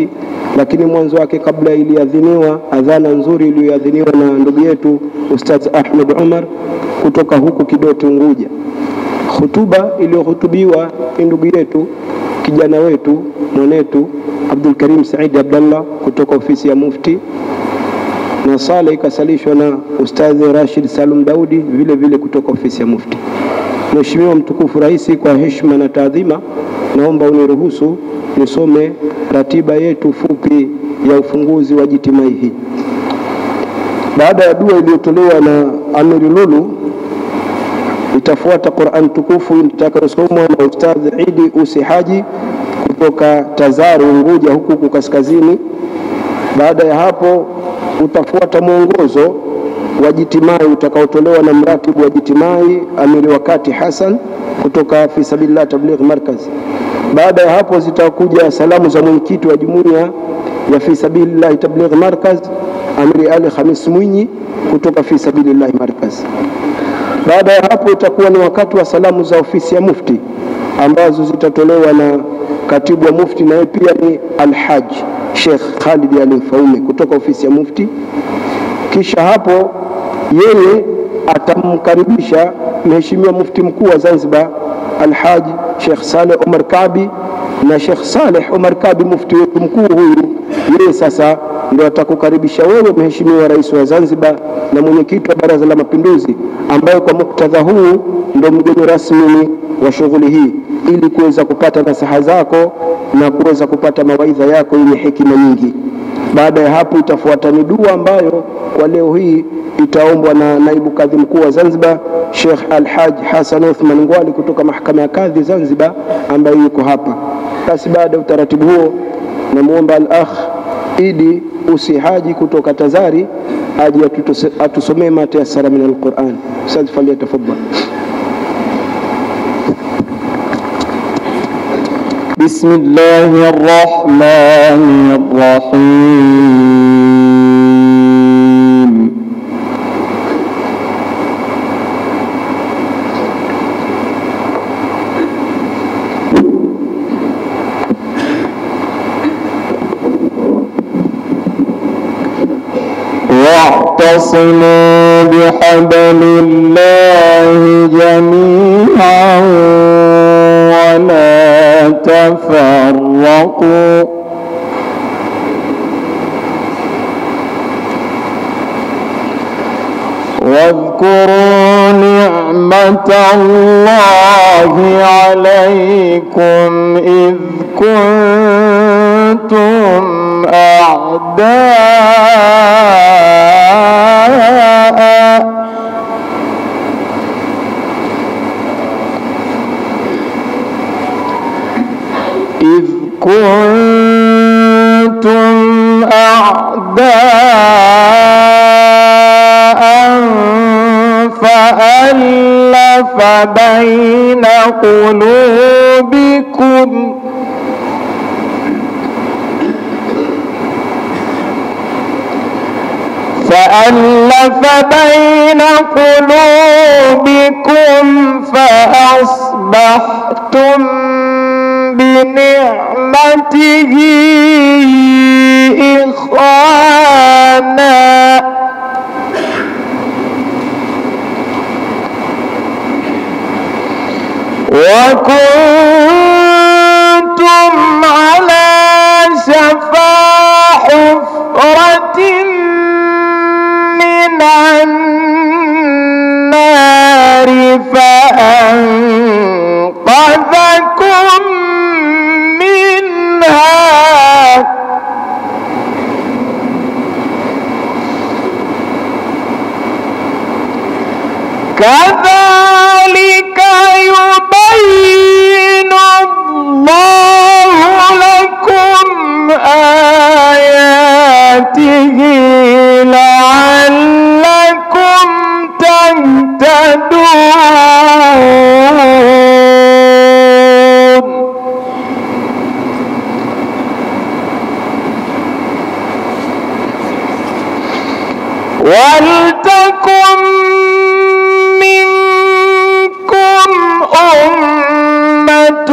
hii, lakini mwanzo wake kabla iliadhiniwa adhana nzuri iliyoadhiniwa na ndugu yetu Ustadh Ahmed Umar kutoka huku Kidoti Unguja. Hutuba iliyohutubiwa ni ndugu yetu kijana wetu mwanetu Abdul Karim Said Abdallah kutoka ofisi ya Mufti, na sala ikasalishwa na Ustadh Rashid Salum Daudi vile vile kutoka ofisi ya Mufti. Mheshimiwa mtukufu Rais, kwa heshima na taadhima, naomba uniruhusu nisome ratiba yetu fupi ya ufunguzi wa jitimai hii. Baada ya dua iliyotolewa na Amiri Lulu, itafuata Qur'an tukufu itakayosomwa na Ustadh Idi Usi Haji kutoka Tazari Unguja huku kaskazini. Baada ya hapo utafuata mwongozo wa jitimai utakaotolewa na mratibu wa jitimai Amiri Wakati Hassan kutoka Fisabilillah Tabligh Markaz. Baada ya hapo zitakuja salamu za mwenyekiti wa jumuiya ya Fisabilillah Tabligh Markaz Amiri Ali Khamis Mwinyi kutoka Fisabilillah Markaz. Baada ya hapo itakuwa ni wakati wa salamu za ofisi ya Mufti ambazo zitatolewa na katibu wa Mufti na pia ni Al-Haj Sheikh Khalid Ali Mfaume kutoka ofisi ya Mufti. Kisha hapo yeye atamkaribisha Mheshimiwa Mufti mkuu wa Zanzibar Al-Haj Sheikh Saleh Omar Kabi, na Sheikh Saleh Omar Kabi mufti wetu mkuu huyu, yeye sasa ndio atakukaribisha wewe Mheshimiwa Rais wa Zanzibar na mwenyekiti wa Baraza la Mapinduzi, ambaye kwa muktadha huu ndio mgeni rasmi wa shughuli hii, ili kuweza kupata nasaha zako na kuweza kupata mawaidha yako yenye hekima nyingi. Baada ya hapo itafuata ni dua ambayo kwa leo hii itaombwa na naibu kadhi mkuu wa Zanzibar Sheikh Al-Haj Hassan Uthman Ngwali kutoka mahakama ya kadhi Zanzibar, ambaye yuko hapa. Basi baada ya utaratibu huo, namuomba al-akh Idi Usi Haji kutoka Tazari aje atusomee ma tayassara min al-Qur'an. Ustadh falyatafaddal. Bismillahir Rahmanir Rahim. واعتصموا بحبل الله جميعا ولا تفرقوا واذكروا نعمة الله عليكم إذ كنتم أعداء فألف بين قلوبكم فأصبحتم بنعمته إخوانا وكنتم على شفا حفرة من النار فأنقذكم منها كذلك يبين الله لكم آياته لعلكم تهتدون. ولتكن منكم أمة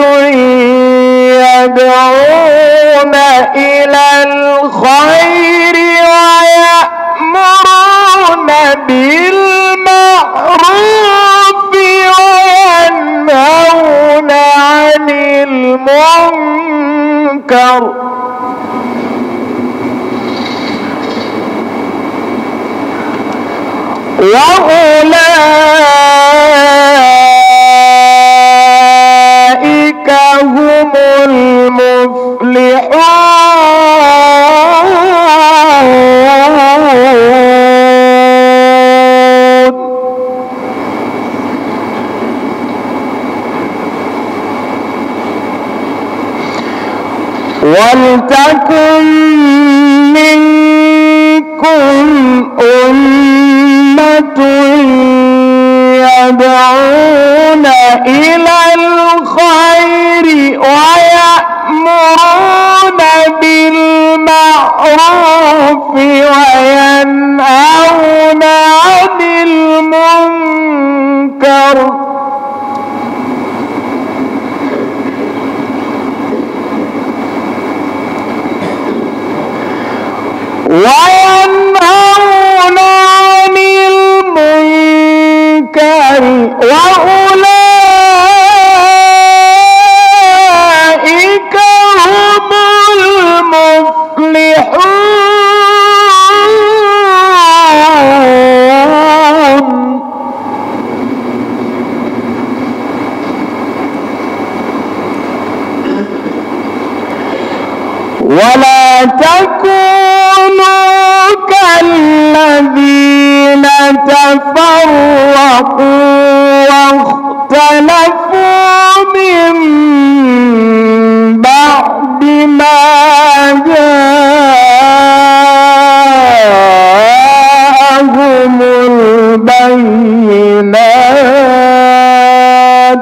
يدعون إلى الخير ويأمرون بالمعروف وينهون عن المنكر وأولئك هم المفلحون. ولتكن منكم أمة يدعون إلى الخير ويأمرون بالمعروف وينهون عن المنكر وأولئك هم المفلحون. ولا تكونوا كالذين تفرقوا واختلفوا من بعد ما جاءهم البينات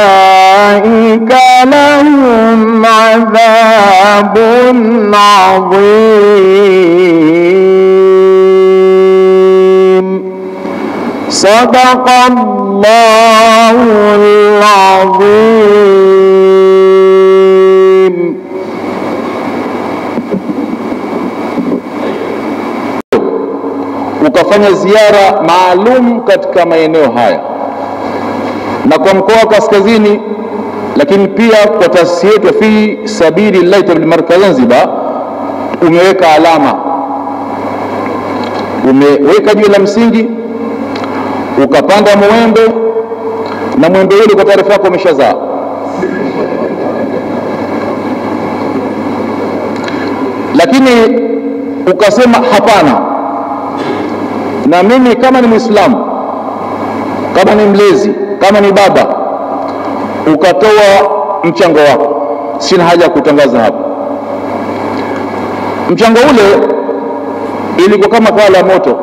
وأولئك لهم عذاب عظيم. صدق الله العظيم. Ukafanya ziara maalum katika maeneo haya na kwa mkoa wa Kaskazini, lakini pia kwa taasisi yetu fi sabilillah tabligh markaz Zanzibar, umeweka alama, umeweka jiwe la msingi, ukapanda mwembe, na mwembe ule kwa taarifa yako umeshazaa. Lakini ukasema hapana, na mimi kama ni Muislamu, kama ni mlezi, kama ni baba, ukatoa mchango wako, sina haja ya kutangaza hapa. Mchango ule ilikuwa kama kala ya moto.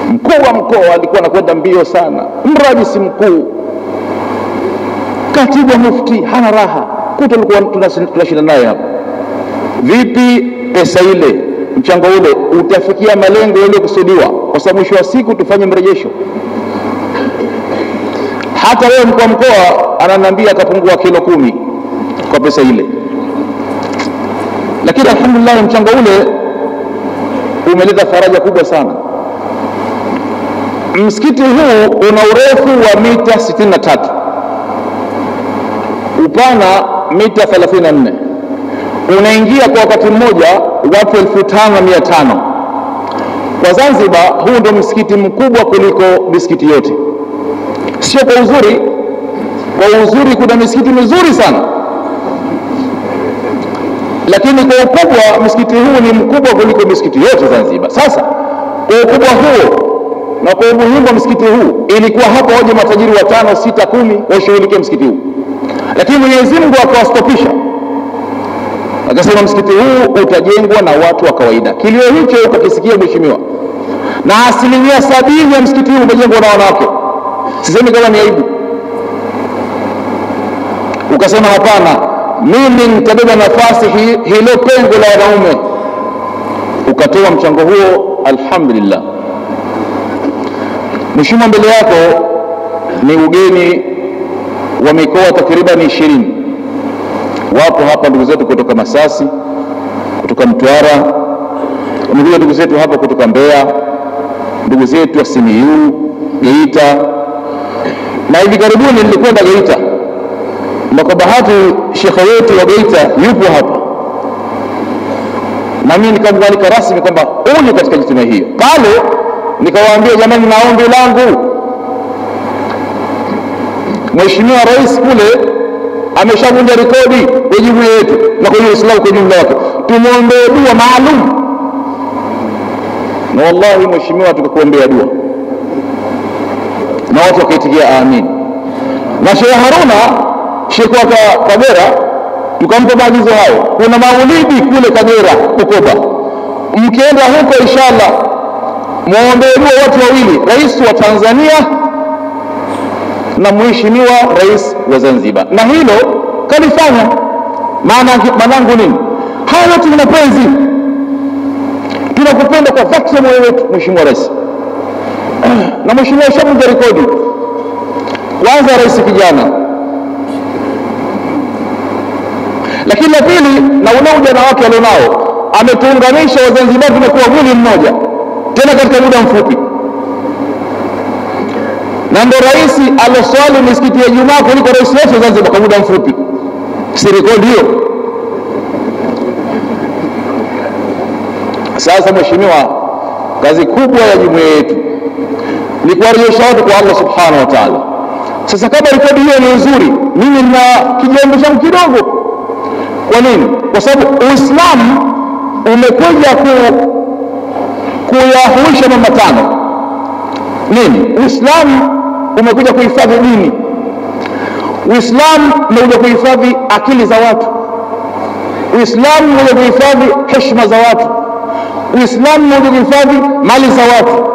Mkuu wa mkoa alikuwa anakwenda mbio sana, mrajisi mkuu, katibu wa mufti hana raha, kuto alikuwa tunashinda naye hapa. Vipi pesa ile, mchango ule utafikia malengo yaliyokusudiwa? Kwa sababu mwisho wa siku tufanye mrejesho. Hata leo mkuu wa mkoa ananiambia atapungua kilo 10 kwa pesa ile, lakini alhamdulillah mchango ule umeleta faraja kubwa sana. Msikiti huu una urefu wa mita 63, upana mita 34, unaingia kwa wakati mmoja watu 5500. Kwa Zanzibar huu ndio msikiti mkubwa kuliko misikiti yote. Sio kwa uzuri, kwa uzuri kuna misikiti mizuri sana, lakini kwa ukubwa msikiti huu ni mkubwa kuliko misikiti yote Zanzibar. Sasa kwa ukubwa huo na kwa umuhimu wa msikiti huu, ilikuwa hapa waje matajiri 5, 6, 10 washughulikie msikiti huu, lakini Mwenyezi Mungu akawastopisha, akasema msikiti huu utajengwa na watu wa kawaida. Kilio hicho ukakisikia mheshimiwa, na 70% ya msikiti huu umejengwa na wanawake. Sisemi kama ni aibu. Ukasema hapana, mimi nitabeba nafasi hilo pengo la wanaume. Ukatoa mchango huo, alhamdulillah. Mheshimiwa, mbele yako ni ugeni wa mikoa takriban 20. Wapo hapa ndugu zetu kutoka Masasi, kutoka Mtwara, wamekuja ndugu zetu hapa kutoka Mbeya, ndugu zetu wa Simiyu, Geita, na hivi karibuni nilikwenda Geita, na kwa bahati shekhe wetu wa Geita yupo hapa, na mimi nikamwalika rasmi kwamba uje katika jitima hiyo. Pale nikawaambia, jamani, na ombi langu, Mheshimiwa Rais kule ameshavunja rekodi kwa jumuiya yetu na kwa Uislamu kwa jumla yake, tumuombee dua maalum. Na wallahi Mheshimiwa, tukakuombea dua na watu wakaitikia amin. Na Sheikh Haruna, Sheikh wa Kagera, tukampa maagizo hayo. Kuna maulidi kule Kagera, Bukoba, mkienda huko inshallah muombee dua watu wawili, rais wa Tanzania na Mheshimiwa Rais wa Zanzibar. Na hilo kalifanya. Maanangu nini? Hawa watu ni mapenzi, tunakupenda kwa dhati ya moyo wetu Mheshimiwa Rais. Na Mheshimiwa shavunja rekodi. Kwanza rais kijana, lakini la pili, na ule ujana wake alionao, ametuunganisha Wazanzibari tumekuwa mwili mmoja, tena katika muda mfupi. Na ndo rais aloswali misikiti ya Ijumaa kuliko rais wetu Zanzibar kwa muda mfupi. Si rekodi hiyo? Sasa Mheshimiwa, kazi kubwa ya jumuiya yetu ni kuwarejesha watu kwa Allah subhanahu wa ta'ala. Sasa kama rekodi hiyo ni nzuri, mimi nina kijambo changu kidogo. Kwa nini? Kwa sababu Uislamu umekuja kuyahuisha mambo matano. Nini? Uislamu umekuja kuhifadhi dini. Uislamu umekuja kuhifadhi akili za watu. Uislamu umekuja kuhifadhi heshima za watu. Uislamu umekuja kuhifadhi mali za watu.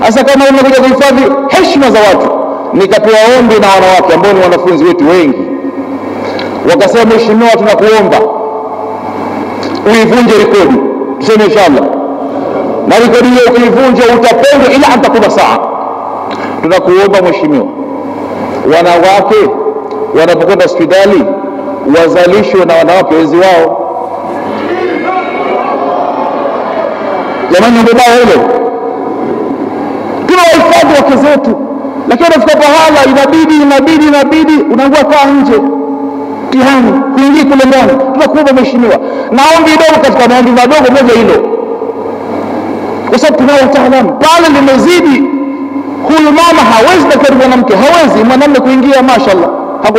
Sasa kama umekuja kuhifadhi heshima za watu, nikapewa ombi na wanawake ambao ni wanafunzi wetu wengi, wakasema, Mheshimiwa, tunakuomba uivunje rekodi. Tuseme inshallah, na rekodi hiyo ukiivunja utapendwa ila antakuba saa. Tunakuomba Mheshimiwa, wanawake wanapokwenda hospitali wazalishwe na wanawake wenzi wao. Jamani, ndio baya hilo. Tunawahifadhi wake zetu, lakini unafika pahala inabidi unaangua kaa nje tihani kuingia kule ndani. Tunakuomba Mheshimiwa, na ombi dogo katika maombi madogo moja hilo, kwa sababu tunao utaalamu pale limezidi. Huyu mama hawezi daktari mwanamke, hawezi mwanamume kuingia, mashaallah,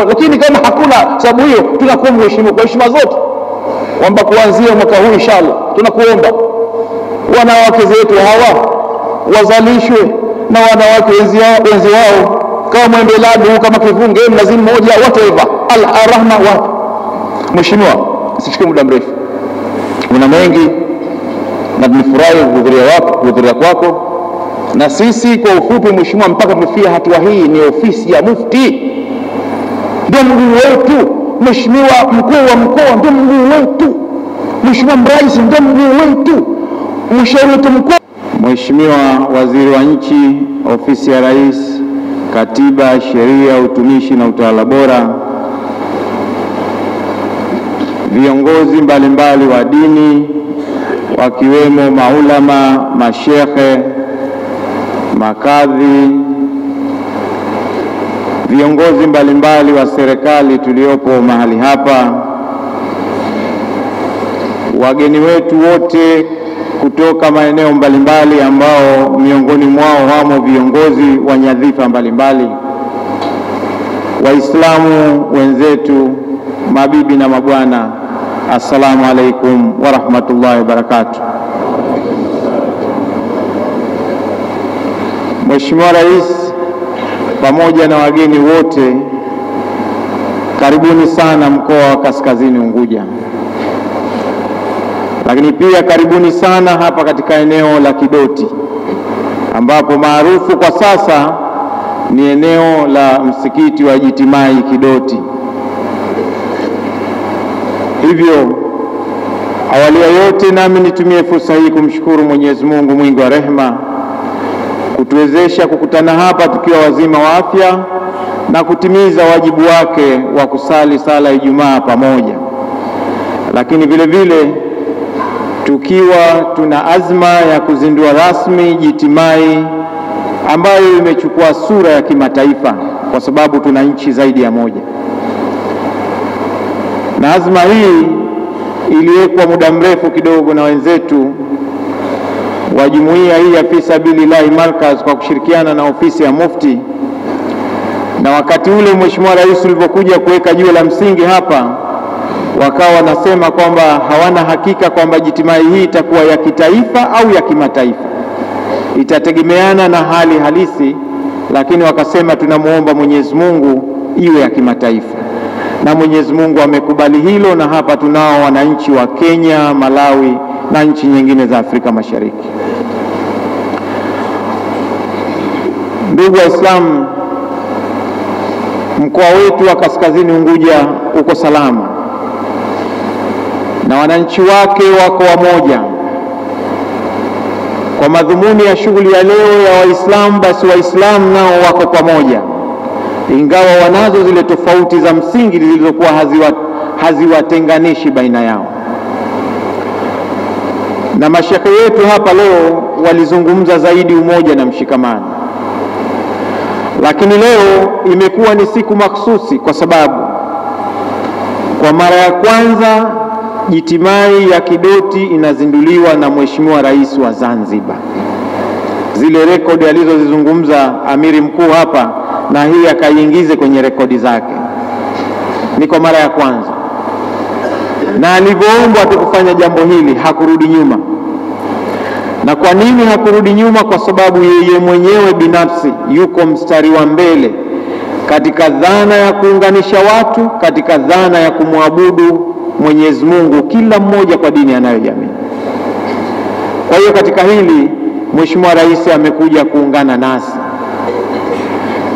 lakini kama hakuna sababu hiyo, tunakuomba Mheshimiwa kwa heshima zote kwamba kuanzia mwaka huu inshallah tunakuomba wanawake zetu hawa wazalishwe na wanawake wenzi wao, kama Mwembe Ladu, kama Kivunge, Mnazi Mmoja, whatever, Al-Rahma wa. Mheshimiwa, sichukue muda mrefu, una mengi na tunafurahi kuhudhuria kwako. Na sisi kwa ufupi Mheshimiwa, mpaka tumefia hatua hii, ni ofisi ya mufti ndio mguu wetu. Mheshimiwa mkuu wa mkoa ndio mguu wetu. Mheshimiwa rais ndio mguu wetu. Mshauri wetu mkuu, Mheshimiwa Waziri wa Nchi, Ofisi ya Rais, Katiba, Sheria, Utumishi na Utawala Bora, viongozi mbalimbali wa dini wakiwemo maulama, mashekhe, makadhi, viongozi mbalimbali wa serikali tuliopo mahali hapa, wageni wetu wote kutoka maeneo mbalimbali ambao miongoni mwao wamo viongozi wa nyadhifa mbalimbali, Waislamu wenzetu, mabibi na mabwana, assalamu alaikum wa rahmatullahi wa barakatuh. Mheshimiwa Rais pamoja na wageni wote, karibuni sana mkoa wa Kaskazini Unguja. Lakini pia karibuni sana hapa katika eneo la Kidoti, ambapo maarufu kwa sasa ni eneo la msikiti wa Jitimai Kidoti. Hivyo awali ya yote, nami nitumie fursa hii kumshukuru Mwenyezi Mungu mwingi wa rehema kutuwezesha kukutana hapa tukiwa wazima wa afya na kutimiza wajibu wake wa kusali sala ya Ijumaa pamoja, lakini vile vile tukiwa tuna azma ya kuzindua rasmi jitimai ambayo imechukua sura ya kimataifa, kwa sababu tuna nchi zaidi ya moja, na azma hii iliwekwa muda mrefu kidogo na wenzetu wa jumuiya hii ya Fisabilillahi Markaz kwa kushirikiana na ofisi ya Mufti. Na wakati ule Mheshimiwa Rais alipokuja kuweka jiwe la msingi hapa, wakawa wanasema kwamba hawana hakika kwamba jitimai hii itakuwa ya kitaifa au ya kimataifa, itategemeana na hali halisi, lakini wakasema tunamuomba Mwenyezi Mungu iwe ya kimataifa, na Mwenyezi Mungu amekubali hilo, na hapa tunao wananchi wa Kenya, Malawi na nchi nyingine za Afrika Mashariki. Ndugu Waislamu, mkoa wetu wa Kaskazini Unguja uko salama na wananchi wake wako wamoja. Kwa madhumuni ya shughuli ya leo ya Waislamu, basi Waislamu nao wako pamoja, ingawa wanazo zile tofauti za msingi zilizokuwa haziwatenganishi baina yao. Na mashekhe yetu hapa leo walizungumza zaidi umoja na mshikamano, lakini leo imekuwa ni siku mahsusi kwa sababu kwa mara ya kwanza jitimai ya Kidoti inazinduliwa na Mheshimiwa Rais wa Zanzibar. Zile rekodi alizozizungumza amiri mkuu hapa, na hii akaiingize kwenye rekodi zake, ni kwa mara ya kwanza. Na alivyoombwa tukufanya jambo hili hakurudi nyuma. Na kwa nini hakurudi nyuma? Kwa sababu yeye mwenyewe binafsi yuko mstari wa mbele katika dhana ya kuunganisha watu, katika dhana ya kumwabudu Mwenyezi Mungu kila mmoja kwa dini anayoiamini. Kwa hiyo katika hili Mheshimiwa Rais amekuja kuungana nasi,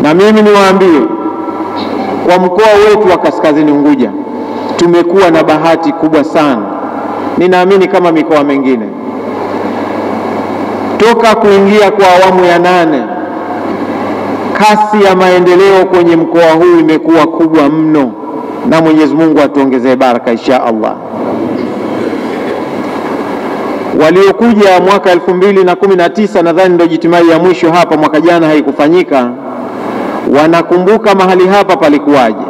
na mimi niwaambie kwa mkoa wetu wa Kaskazini Unguja tumekuwa na bahati kubwa sana, ninaamini kama mikoa mingine. Toka kuingia kwa awamu ya 8, kasi ya maendeleo kwenye mkoa huu imekuwa kubwa mno, na Mwenyezi Mungu atuongezee baraka insha Allah. Waliokuja mwaka 2019, nadhani ndio jitimai ya mwisho hapa, mwaka jana haikufanyika, wanakumbuka mahali hapa palikuwaje,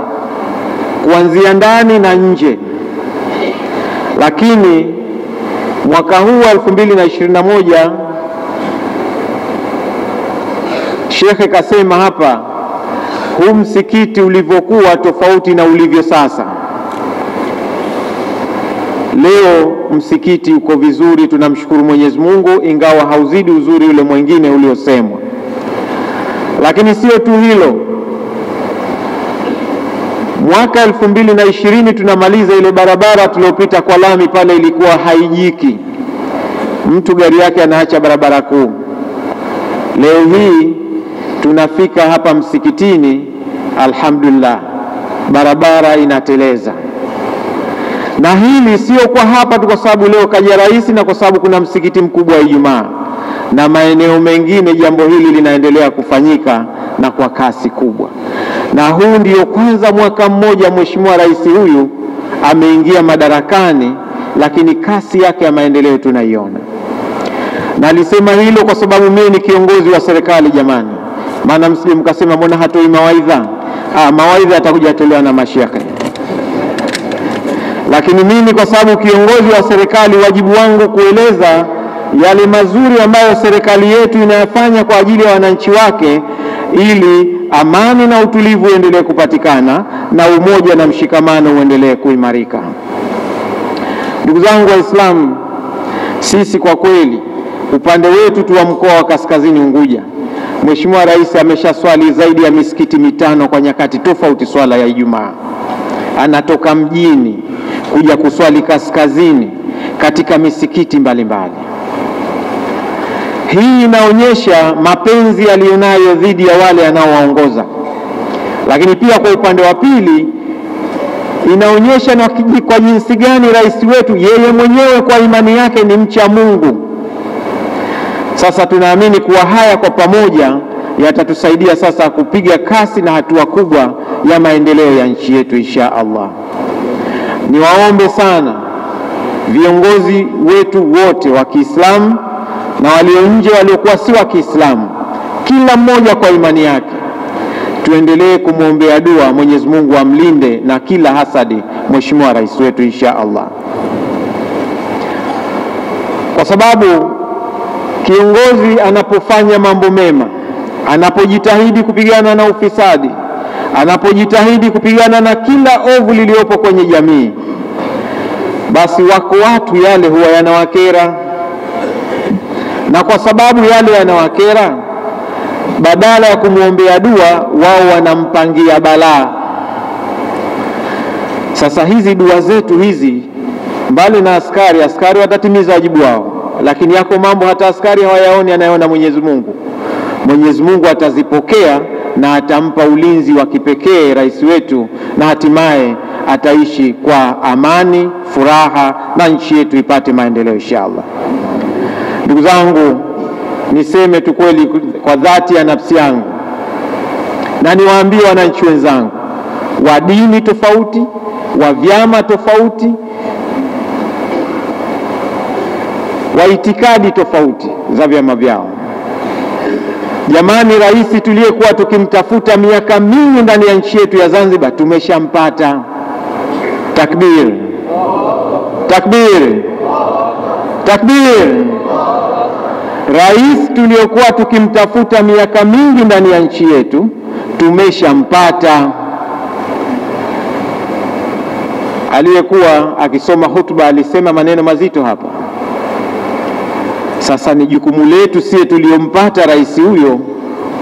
kuanzia ndani na nje. Lakini mwaka huu 2021 Shekhe kasema hapa, huu msikiti ulivyokuwa tofauti na ulivyo sasa. Leo msikiti uko vizuri, tunamshukuru Mwenyezi Mungu, ingawa hauzidi uzuri ule mwingine uliosemwa. Lakini sio tu hilo, mwaka 2020 tunamaliza ile barabara tuliopita kwa lami pale, ilikuwa haijiki, mtu gari yake anaacha barabara kuu. Leo hii tunafika hapa msikitini, alhamdulillah, barabara inateleza. Na hili sio kwa hapa tu, kwa sababu leo kaja rais na kwa sababu kuna msikiti mkubwa wa Ijumaa, na maeneo mengine jambo hili linaendelea kufanyika na kwa kasi kubwa. Na huu ndio kwanza mwaka mmoja Mheshimiwa Rais huyu ameingia madarakani, lakini kasi yake ya maendeleo tunaiona. Na alisema hilo kwa sababu mimi ni kiongozi wa serikali jamani, maana msije mkasema mbona hatoi mawaidha. Mawaidha atakuja tolewa na mashekhe, lakini mimi kwa sababu kiongozi wa serikali, wajibu wangu kueleza yale mazuri ambayo serikali yetu inayafanya kwa ajili ya wananchi wake, ili amani na utulivu uendelee kupatikana na umoja na mshikamano uendelee kuimarika. Ndugu zangu Waislamu, sisi kwa kweli upande wetu tu wa mkoa wa Kaskazini Unguja, Mheshimiwa Rais ameshaswali zaidi ya misikiti 5 kwa nyakati tofauti swala ya Ijumaa. Anatoka mjini kuja kuswali kaskazini katika misikiti mbalimbali. Hii inaonyesha mapenzi aliyonayo dhidi ya wale anaowaongoza, lakini pia kwa upande wa pili inaonyesha na kwa jinsi gani rais wetu yeye mwenyewe kwa imani yake ni mcha Mungu. Sasa tunaamini kuwa haya kwa pamoja yatatusaidia sasa kupiga kasi na hatua kubwa ya maendeleo ya nchi yetu insha Allah. Niwaombe sana viongozi wetu wote wa Kiislamu na walio nje waliokuwa si wa Kiislamu, kila mmoja kwa imani yake, tuendelee kumwombea dua Mwenyezi Mungu amlinde na kila hasadi Mheshimiwa Rais wetu insha Allah, kwa sababu kiongozi anapofanya mambo mema, anapojitahidi kupigana na ufisadi, anapojitahidi kupigana na kila ovu liliopo kwenye jamii, basi wako watu yale huwa yanawakera, na kwa sababu yale yanawakera, badala ya kumwombea dua wao wanampangia balaa. Sasa hizi dua zetu hizi, mbali na askari watatimiza wajibu wao, lakini yako mambo hata askari hawayaoni, anayeona Mwenyezi Mungu. Mwenyezi Mungu atazipokea na atampa ulinzi wa kipekee rais wetu, na hatimaye ataishi kwa amani, furaha, na nchi yetu ipate maendeleo inshallah. Ndugu zangu, niseme tu kweli kwa dhati ya nafsi yangu, na niwaambie wananchi wenzangu wa dini tofauti, wa vyama tofauti, wa itikadi tofauti za vyama vyao, jamani, rais tuliyekuwa tukimtafuta miaka mingi ndani ya nchi yetu ya Zanzibar tumeshampata. Takbir, takbir, takbir. Rais tuliyekuwa tukimtafuta miaka mingi ndani ya nchi yetu tumeshampata. Aliyekuwa akisoma hutuba alisema maneno mazito hapa. Sasa ni jukumu letu sisi tuliompata rais huyo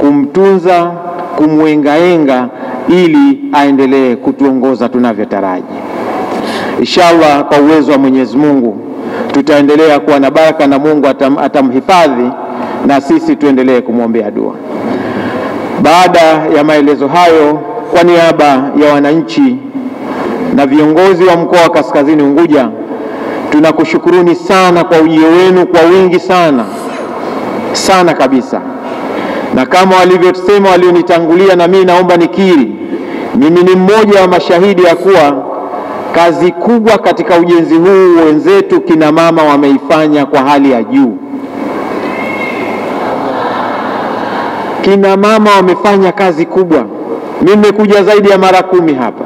kumtunza, kumwengaenga ili aendelee kutuongoza tunavyotaraji. Inshallah, kwa uwezo wa Mwenyezi Mungu tutaendelea kuwa na baraka na Mungu atamhifadhi na sisi tuendelee kumwombea dua. Baada ya maelezo hayo, kwa niaba ya wananchi na viongozi wa mkoa wa Kaskazini Unguja, tunakushukuruni sana kwa ujio wenu kwa wingi sana sana kabisa, na kama walivyosema walionitangulia, na mimi naomba nikiri, mimi ni mmoja wa mashahidi ya kuwa kazi kubwa katika ujenzi huu wenzetu kina mama wameifanya kwa hali ya juu. Kina mama wamefanya kazi kubwa. Mimi nimekuja zaidi ya mara 10 hapa,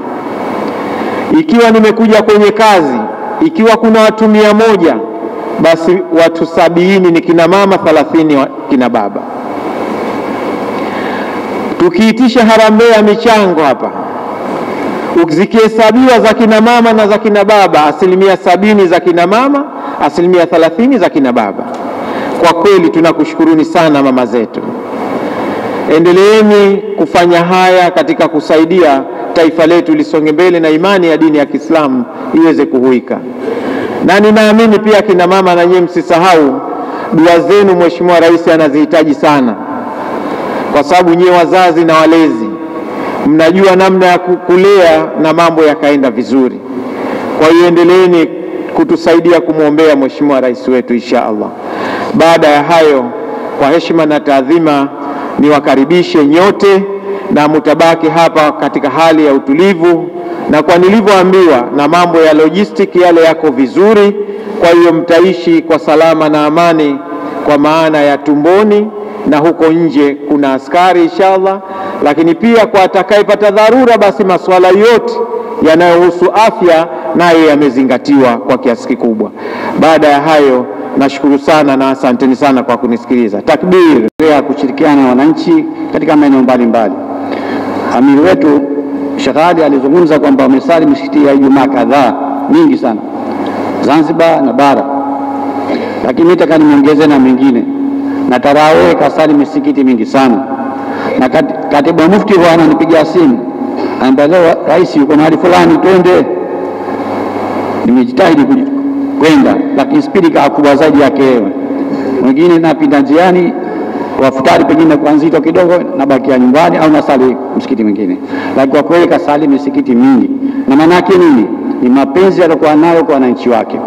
ikiwa nimekuja kwenye kazi, ikiwa kuna watu 100, basi watu 70 ni kina mama, 30 kina baba. Tukiitisha harambee ya michango hapa, ukizikihesabiwa za kina mama na za kina baba, 70% za kina mama, 30% za kina baba. Kwa kweli tunakushukuruni sana mama zetu. Endeleeni kufanya haya katika kusaidia taifa letu lisonge mbele na imani ya dini ya Kiislamu iweze kuhuika. Na ninaamini pia kina mama na nyinyi msisahau dua zenu, Mheshimiwa Rais anazihitaji sana, kwa sababu nyinyi wazazi na walezi mnajua namna ya kulea na mambo yakaenda vizuri. Kwa hiyo endeleeni kutusaidia kumwombea Mheshimiwa Rais wetu insha Allah. Baada ya hayo, kwa heshima na taadhima, niwakaribishe nyote na mutabaki hapa katika hali ya utulivu, na kwa nilivyoambiwa na mambo ya logistic yale yako vizuri. Kwa hiyo mtaishi kwa salama na amani, kwa maana ya tumboni na huko nje kuna askari inshallah. Lakini pia kwa atakayepata dharura, basi masuala yote yanayohusu afya nayo yamezingatiwa kwa kiasi kikubwa. Baada ya hayo, nashukuru sana na asanteni sana kwa kunisikiliza. Takbir. Ya kushirikiana na wananchi katika maeneo mbalimbali. Amiri wetu Sheikh Ali alizungumza kwamba wamesali misikiti ya Ijumaa kadhaa mingi sana Zanzibar na bara, lakini nitaka niongeze na mengine, na tarawih kasali misikiti mingi sana. Na katibu wa mufti huwa ananipigia simu, anambia rais yuko mahali fulani twende. Nimejitahidi kwenda, lakini spidi kubwa zaidi yake wewe. Mwingine napita njiani kwa futari, pengine kwa nzito kidogo, nabakia nyumbani au nasali msikiti mwingine. Lakini kwa kweli kasali misikiti mingi. Na maana yake nini? Ni mapenzi aliyokuwa nayo kwa wananchi wake.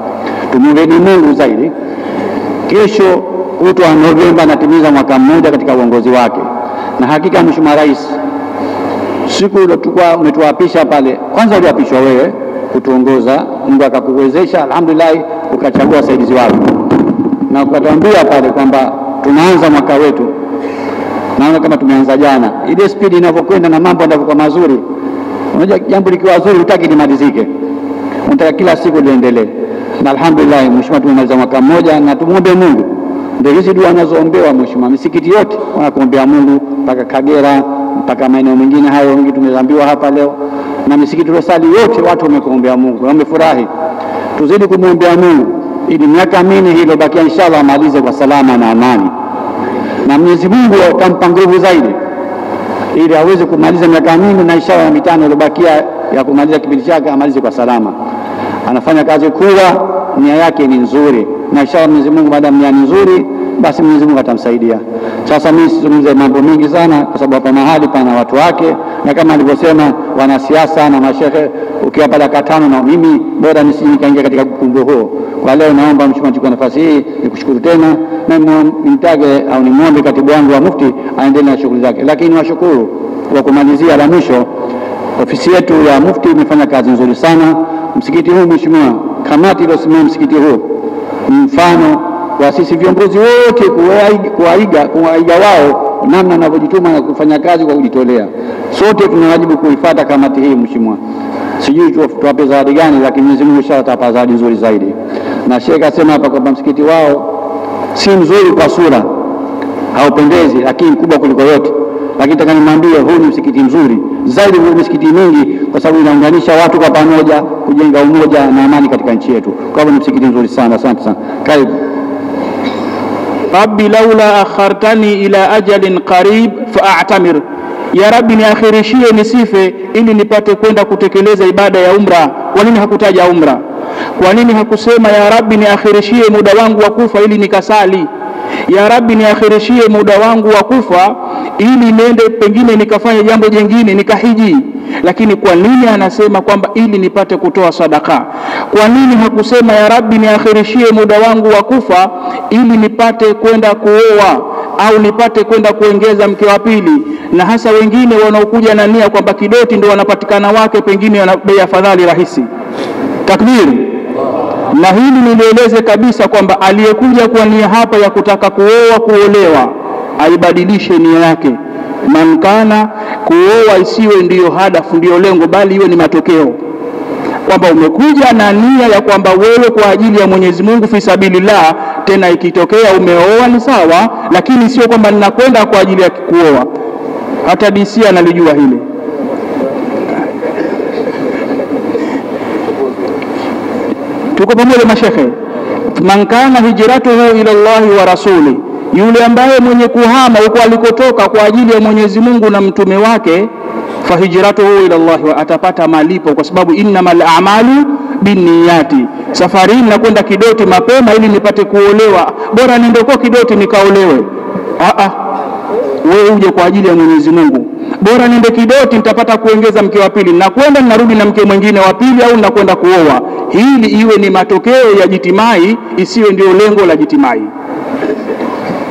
Tumuombe Mungu zaidi. Kesho kutwa Novemba anatimiza mwaka mmoja katika uongozi wake, na hakika Mheshimiwa Rais, siku tulikuwa umetuapisha pale, kwanza uliapishwa wewe kutuongoza, Mungu akakuwezesha alhamdulillah, ukachagua wasaidizi wako na ukatuambia pale kwamba tunaanza mwaka wetu. Naona kama tumeanza jana. Ile speed inavyokwenda na mambo yanavyokuwa mazuri, unajua jambo likiwa zuri hutaki limalizike, unataka kila siku liendelee. Na alhamdulillah Mheshimiwa, tumemaliza mwaka mmoja, na tumuombe Mungu ndio hizi dua anazoombewa Mheshimiwa. Misikiti yote wanakuombea Mungu, mpaka Kagera, mpaka maeneo mengine hayo wengi tumeambiwa hapa leo, na misikiti rosali yote watu wamekuombea Mungu na wamefurahi. Tuzidi kumwombea Mungu ili miaka minne hilo bakia inshallah amalize kwa salama na amani, na Mwenyezi Mungu atampa nguvu zaidi ili aweze kumaliza miaka minne na inshallah mitano iliyobakia ya kumaliza kipindi chake amalize kwa salama. Anafanya kazi kubwa, nia yake ni nzuri, na inshallah Mwenyezi Mungu maadamu nia ni nzuri, basi Mwenyezi Mungu atamsaidia. Sasa mimi sizungumze mambo mingi sana kwa sababu hapa mahali pana watu wake, na kama alivyosema wanasiasa na mashehe, ukiwapa dakika 5 na mimi bora nisije nikaingia katika kumbo huo. Kwa leo naomba Mheshimiwa chukua nafasi hii nikushukuru tena, na nimtage au nimwombe katibu wangu wa Mufti aendelee na shughuli zake. Lakini washukuru kwa kumalizia la mwisho, ofisi yetu ya Mufti imefanya kazi nzuri sana. Msikiti huu Mheshimiwa, kamati iliyosimamia msikiti huu mfano wa sisi viongozi wote kuwaiga wao namna wanavyojituma na kufanya kazi kwa kujitolea. Sote tuna wajibu kuifuata kamati hii Mheshimiwa. Sijui tuwape zawadi gani, lakini Mwenyezi Mungu inshallah atapa zawadi nzuri zaidi. Na Sheikh akasema hapa kwamba msikiti wao si mzuri kwa sura, haupendezi, lakini kubwa kuliko yote. Lakini nataka nimwambie huu ni msikiti mzuri zaidi kuliko misikiti mingi, kwa sababu inaunganisha watu kwa pamoja kujenga umoja na amani katika nchi yetu. Kwa hivyo ni msikiti mzuri sana. Asante sana. Karibu. Rabbi laula akhartani ila ajalin qarib fa'tamir, ya Rabbi niakhirishie nisife ili nipate kwenda kutekeleza ibada ya umra. Kwa nini hakutaja umra? Kwa nini hakusema ya Rabbi niakhirishie muda wangu wa kufa ili nikasali? Ya Rabbi niakhirishie muda wangu wa kufa ili niende pengine nikafanya jambo jingine nikahiji? Lakini kwa nini anasema kwamba ili nipate kutoa sadaka? Kwa nini hakusema ya Rabbi niakhirishie muda wangu wa kufa ili nipate kwenda kuoa au nipate kwenda kuongeza mke wa pili? Na hasa wengine wanaokuja na nia kwamba Kidoti ndio wanapatikana wake, pengine wana bei afadhali rahisi. Takbir. Na hili nilieleze kabisa kwamba aliyekuja kwa nia hapa ya kutaka kuoa kuolewa aibadilishe nia yake. Mankana kuoa isiwe ndiyo hadafu, ndiyo lengo, bali iwe ni matokeo. Kwamba umekuja na nia ya kwamba wewe kwa ajili ya Mwenyezi Mungu fi sabilillah, tena ikitokea umeoa ni sawa, lakini sio kwamba ninakwenda kwa ajili ya kuoa. Hata DC analijua hili. Tuko pamoja mashekhe? Man kana hijratuhu ila Allah wa rasuli, yule ambaye mwenye kuhama huko alikotoka kwa ajili ya Mwenyezi Mungu na mtume wake, fa hijratuhu ila Allah, wa atapata malipo, kwa sababu innamal a'malu binniyati. Safari na kwenda Kidoti mapema ili nipate kuolewa, bora niende kwa Kidoti nikaolewe. Wewe uje kwa ajili ya Mwenyezi Mungu, bora niende Kidoti nitapata kuongeza mke wa pili, na kwenda ninarudi na mke mwingine wa pili, au nakwenda kuoa. Hili iwe ni matokeo ya jitimai, isiwe ndio lengo la jitimai.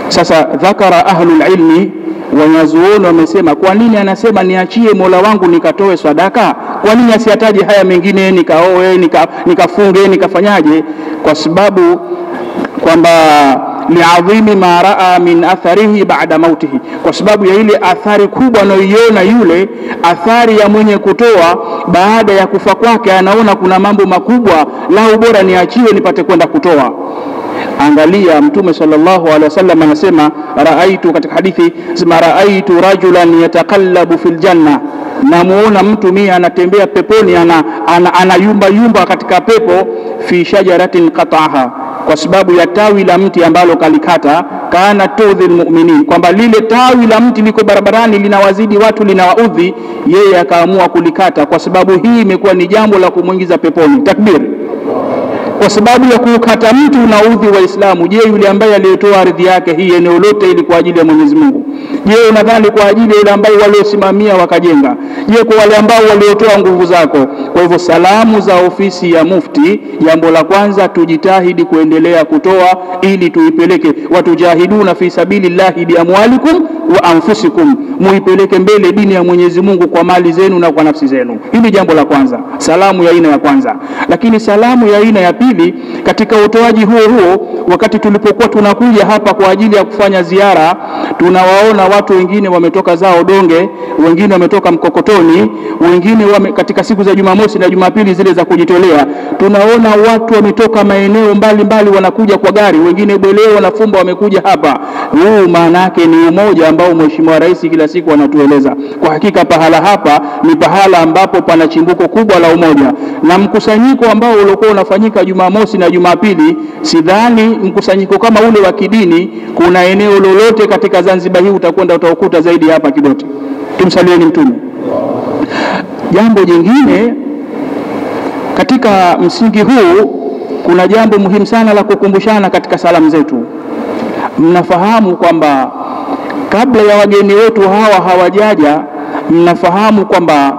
Sasa dhakara ahlul ilmi, wanazuoni wamesema kwa nini anasema niachie Mola wangu nikatoe sadaka? Kwa nini asiyataje haya mengine, nikaoe, nikafunge, nikafanyaje? Kwa sababu kwamba liadhimi ma raa min atharihi ba'da mautihi, kwa sababu ya ile athari kubwa anayoiona yule, athari ya mwenye kutoa baada ya kufa kwake. Anaona kuna mambo makubwa, lau bora niachiwe nipate kwenda kutoa. Angalia Mtume sallallahu alaihi wasallam anasema, raaitu, katika hadithi sema, raaitu rajulan yatakallabu fil janna, namuona mtu mimi anatembea peponi, anayumba yumba katika pepo, fi shajaratin qata'aha, kwa sababu ya tawi la mti ambalo kalikata, kana tudhil mu'minin, kwamba lile tawi la mti liko barabarani linawazidi watu, linawaudhi, yeye akaamua kulikata, kwa sababu hii imekuwa ni jambo la kumuingiza peponi. Takbir. kwa sababu ya kukata mtu unaudhi Waislamu. Je, yule ambaye aliyetoa ardhi yake hii eneo lote ili kwa ajili ya Mwenyezi Mungu, je, unadhani kwa ajili ya yule ambaye waliosimamia wakajenga? Je, kwa wale ambao waliotoa nguvu zako? Kwa hivyo salamu za ofisi ya Mufti, jambo la kwanza tujitahidi kuendelea kutoa ili tuipeleke, watujahiduna fi sabilillahi biamwalikum wa anfusikum, muipeleke mbele dini ya Mwenyezi Mungu kwa mali zenu na kwa nafsi zenu. Hili jambo la kwanza, salamu ya aina ya kwanza. Lakini salamu ya aina ya pili, katika utoaji huo wakati tulipokuwa tunakuja hapa kwa ajili ya kufanya ziara, tunawaona watu wengine wametoka zao Donge, wengine wametoka Mkokotoni, wengine katika siku za Jumamosi na Jumapili zile za kujitolea, tunaona watu wametoka maeneo mbalimbali wanakuja kwa gari, wengine Bweleo na Fumba wamekuja hapa. Huu maana yake ni umoja ambao Mheshimiwa Rais kila siku anatueleza. Kwa hakika pahala hapa ni pahala ambapo pana chimbuko kubwa la umoja, na mkusanyiko ambao ulikuwa unafanyika Jumamosi na Jumapili, sidhani mkusanyiko kama ule wa kidini kuna eneo lolote katika Zanzibar hii utakuta zaidi hapa Kidoti. Tumsalieni Mtume. Jambo jingine, katika msingi huu kuna jambo muhimu sana la kukumbushana katika salamu zetu. Mnafahamu kwamba kabla ya wageni wetu hawa hawajaja, mnafahamu kwamba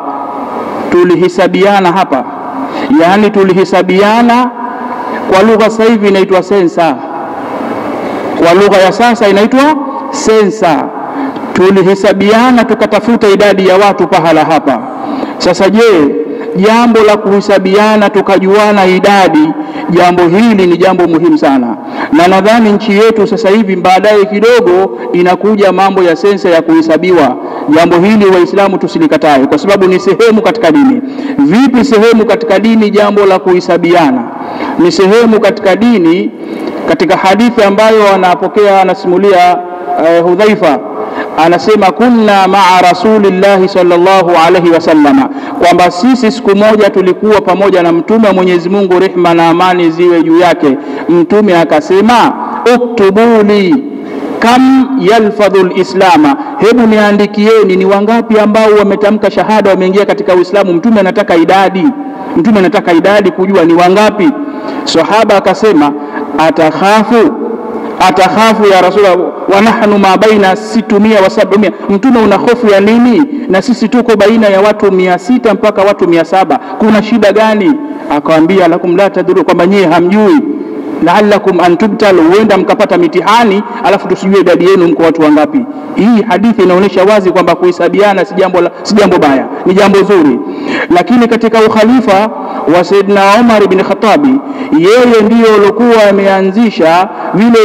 tulihisabiana hapa, yaani tulihisabiana kwa lugha sasa hivi inaitwa sensa, kwa lugha ya sasa inaitwa sensa. Tulihisabiana tukatafuta idadi ya watu pahala hapa. Sasa je, jambo la kuhisabiana tukajuana idadi, jambo hili ni jambo muhimu sana, na nadhani nchi yetu sasa hivi baadaye kidogo inakuja mambo ya sensa ya kuhesabiwa. Jambo hili Waislamu tusilikatae, kwa sababu ni sehemu katika dini. Vipi sehemu katika dini jambo la kuhesabiana? Ni sehemu katika dini. Katika hadithi ambayo anasimulia Hudhaifa, anasema kunna ma'a rasulillahi sallallahu alaihi wasallama, kwamba sisi siku moja tulikuwa pamoja na mtume wa Mwenyezi Mungu, rehma na amani ziwe juu yake. Mtume akasema, uktubuli kam yalfadhul islama, hebu niandikieni ni wangapi ambao wametamka shahada wameingia katika Uislamu. Mtume anataka idadi, kujua ni wangapi. Sahaba akasema, atakhafu ya Rasulullah wa nahnu ma baina 600 wa 700. Mtume una hofu ya nini? Na sisi tuko baina ya watu 600 mpaka watu 700, kuna shida gani? Akawaambia, lakum la tadru, kwamba nyie hamjui, la'allakum an tubtalu, huenda mkapata mitihani alafu tusijue idadi yenu mko watu wangapi. Hii hadithi inaonyesha wazi kwamba kuhesabiana si jambo baya, ni jambo zuri. Lakini katika ukhalifa wa Saidna Umar ibn Khattabi, yeye ndiyo alikuwa ameanzisha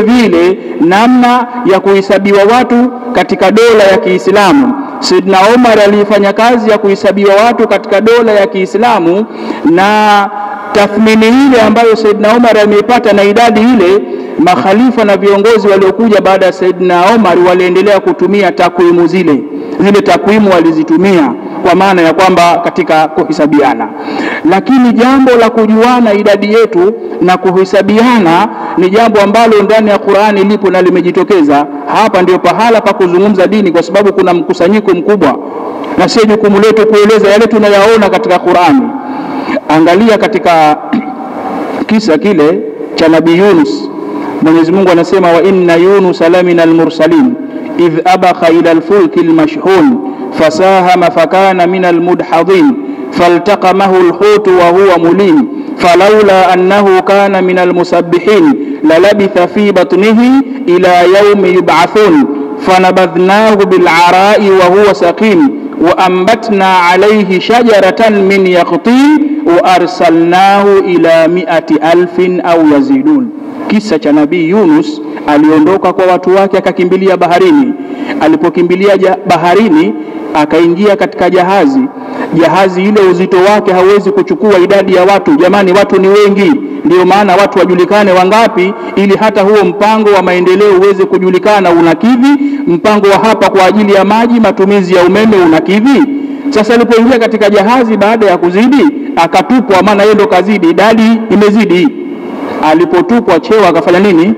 vile namna ya kuhesabiwa watu katika dola ya Kiislamu. Saidna Umar alifanya kazi ya kuhesabiwa watu katika dola ya Kiislamu, na tathmini ile ambayo Saidna Umar ameipata na idadi ile, makhalifa na viongozi waliokuja baada ya Saidna Umar waliendelea kutumia takwimu zile takwimu walizitumia, kwa maana ya kwamba katika kuhesabiana. Lakini jambo la kujuana idadi yetu na kuhesabiana ni jambo ambalo ndani ya Qur'ani lipo na limejitokeza. Hapa ndio pahala pa kuzungumza dini, kwa sababu kuna mkusanyiko mkubwa, na sio jukumu letu kueleza yale tunayaona katika Qur'ani. Angalia katika kisa kile cha Nabii Yunus, Mwenyezi Mungu anasema, wa inna Yunus lamina almursalin idh abakha ila alfulki almashhun fasahama fakana min almudhadhin faltaqamahu alhut wa huwa mulim falawla annahu kana min almusabbihin lalabitha fi batnihi ila yawmi yub'athun fanabadhnahu bil'ara'i wa huwa saqim wa ambatna alayhi shajaratan min yaqtin wa arsalnahu ila 100,000 au yazidun. Kisa cha Nabii Yunus, aliondoka kwa watu wake akakimbilia baharini. Alipokimbilia baharini akaingia katika jahazi. Jahazi ile uzito wake hawezi kuchukua idadi ya watu. Jamani, watu ni wengi, ndio maana watu wajulikane wangapi, ili hata huo mpango wa maendeleo uweze kujulikana unakidhi. Mpango wa hapa kwa ajili ya maji, matumizi ya umeme unakidhi. Sasa alipoingia katika jahazi, baada ya kuzidi akatupwa, maana yeye ndo kazidi, idadi imezidi. Alipotupwa cheo akafanya nini?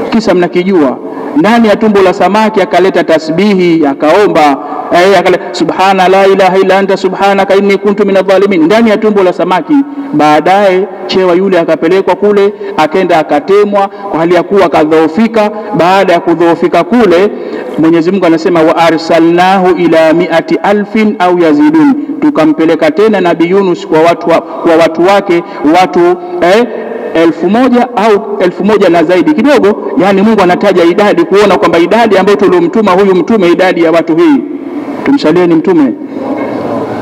Kisa mnakijua. Ndani ya tumbo la samaki akaleta tasbihi, akaomba, akale subhana la ilaha illa anta subhanaka inni kuntu minadh-dhalimin ndani ya tumbo la samaki. Baadaye chewa yule akapelekwa kule, akaenda akatemwa kwa hali ya kuwa kadhoofika. Baada ya kudhoofika kule, Mwenyezi Mungu anasema wa arsalnahu ila 100,000 au yazidun, tukampeleka tena Nabii Yunus kwa watu wake watu 1,000 au 1,000 na zaidi kidogo. Yani Mungu anataja idadi kuona kwamba idadi ambayo tuliomtuma huyu mtume, idadi ya watu hii. Tumsalieni mtume.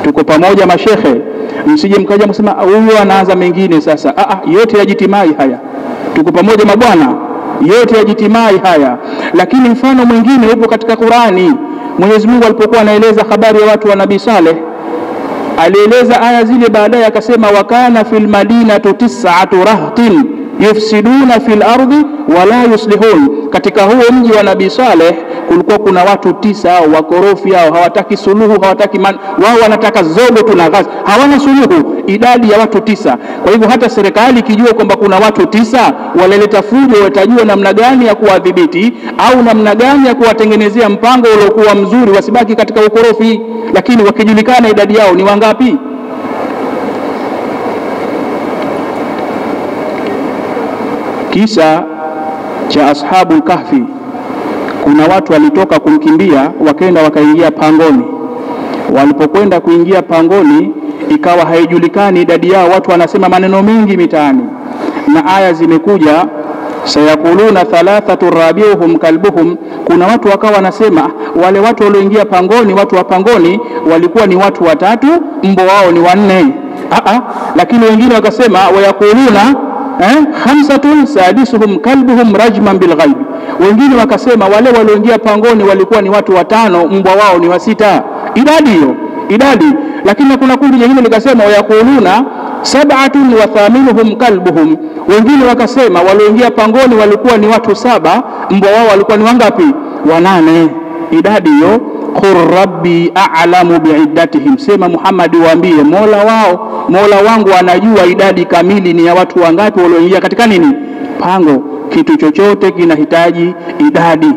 Tuko pamoja mashehe, msije mkaja msema huyu anaanza mengine sasa. Yote yajitimai haya. Tuko pamoja mabwana, yote yajitimai haya. Lakini mfano mwingine upo katika Qur'ani. Mwenyezi Mungu alipokuwa anaeleza habari ya watu wa Nabii Saleh, alieleza aya zile, baadaye akasema wakana fil madinati 9 rahtin yufsiduna fil ardi wala yuslihun. Katika huo mji wa Nabii Saleh kulikuwa kuna watu 9 wakorofi, hao hawataki suluhu, hawataki wao wanataka zogo tu na ghazi, hawana suluhu. Idadi ya watu 9. Kwa hivyo hata serikali ikijua kwamba kuna watu 9 waleleta fujo, watajua namna gani ya kuwadhibiti au namna gani ya kuwatengenezea mpango uliokuwa mzuri, wasibaki katika ukorofi. Lakini wakijulikana idadi yao ni wangapi? Kisa cha ashabul kahfi, kuna watu walitoka kumkimbia wakaenda wakaingia pangoni. Walipokwenda kuingia pangoni, ikawa haijulikani idadi yao. Watu wanasema maneno mengi mitaani, na aya zimekuja sayakuluna 3 rabiuhum kalbuhum. Kuna watu wakawa wanasema wale watu walioingia pangoni, watu wa pangoni walikuwa ni watu 3, mbwa wao ni 4. Lakini wengine wakasema wayakuluna 5 sadisuhum kalbuhum rajman bilghaib. Wengine wakasema wale walioingia pangoni walikuwa ni watu 5, mbwa wao ni 6. Idadi hiyo, idadi. Lakini kuna kundi jingine likasema wayakuluna 7 wa thaminuhum kalbuhum. Wengine wakasema walioingia pangoni walikuwa ni watu 7, mbwa wao walikuwa ni wangapi? 8. Idadi hiyo. Qur rabbi a'lamu bi'iddatihim, sema Muhammad waambie Mola wangu anajua idadi kamili ni ya watu wangapi walioingia katika nini? Pango. Kitu chochote kinahitaji idadi.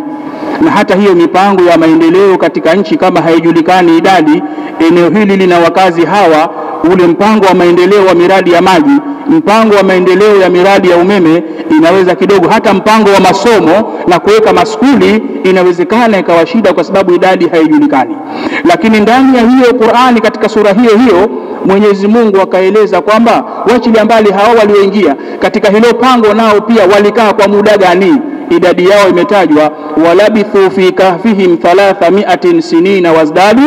Na hata hiyo mipango ya maendeleo katika nchi kama haijulikani idadi, eneo hili lina wakazi hawa, ule mpango wa maendeleo wa miradi ya maji, mpango wa maendeleo ya miradi ya umeme, inaweza kidogo, hata mpango wa masomo na kuweka maskuli inawezekana ikawa shida kwa sababu idadi haijulikani. Lakini ndani ya hiyo Qur'ani, katika sura hiyo hiyo, Mwenyezi Mungu akaeleza kwamba wachilia mbali hao walioingia katika hilo pango, nao pia walikaa kwa muda gani. Idadi yao imetajwa, walabithu fi kahfihim 300 sinina wazdadu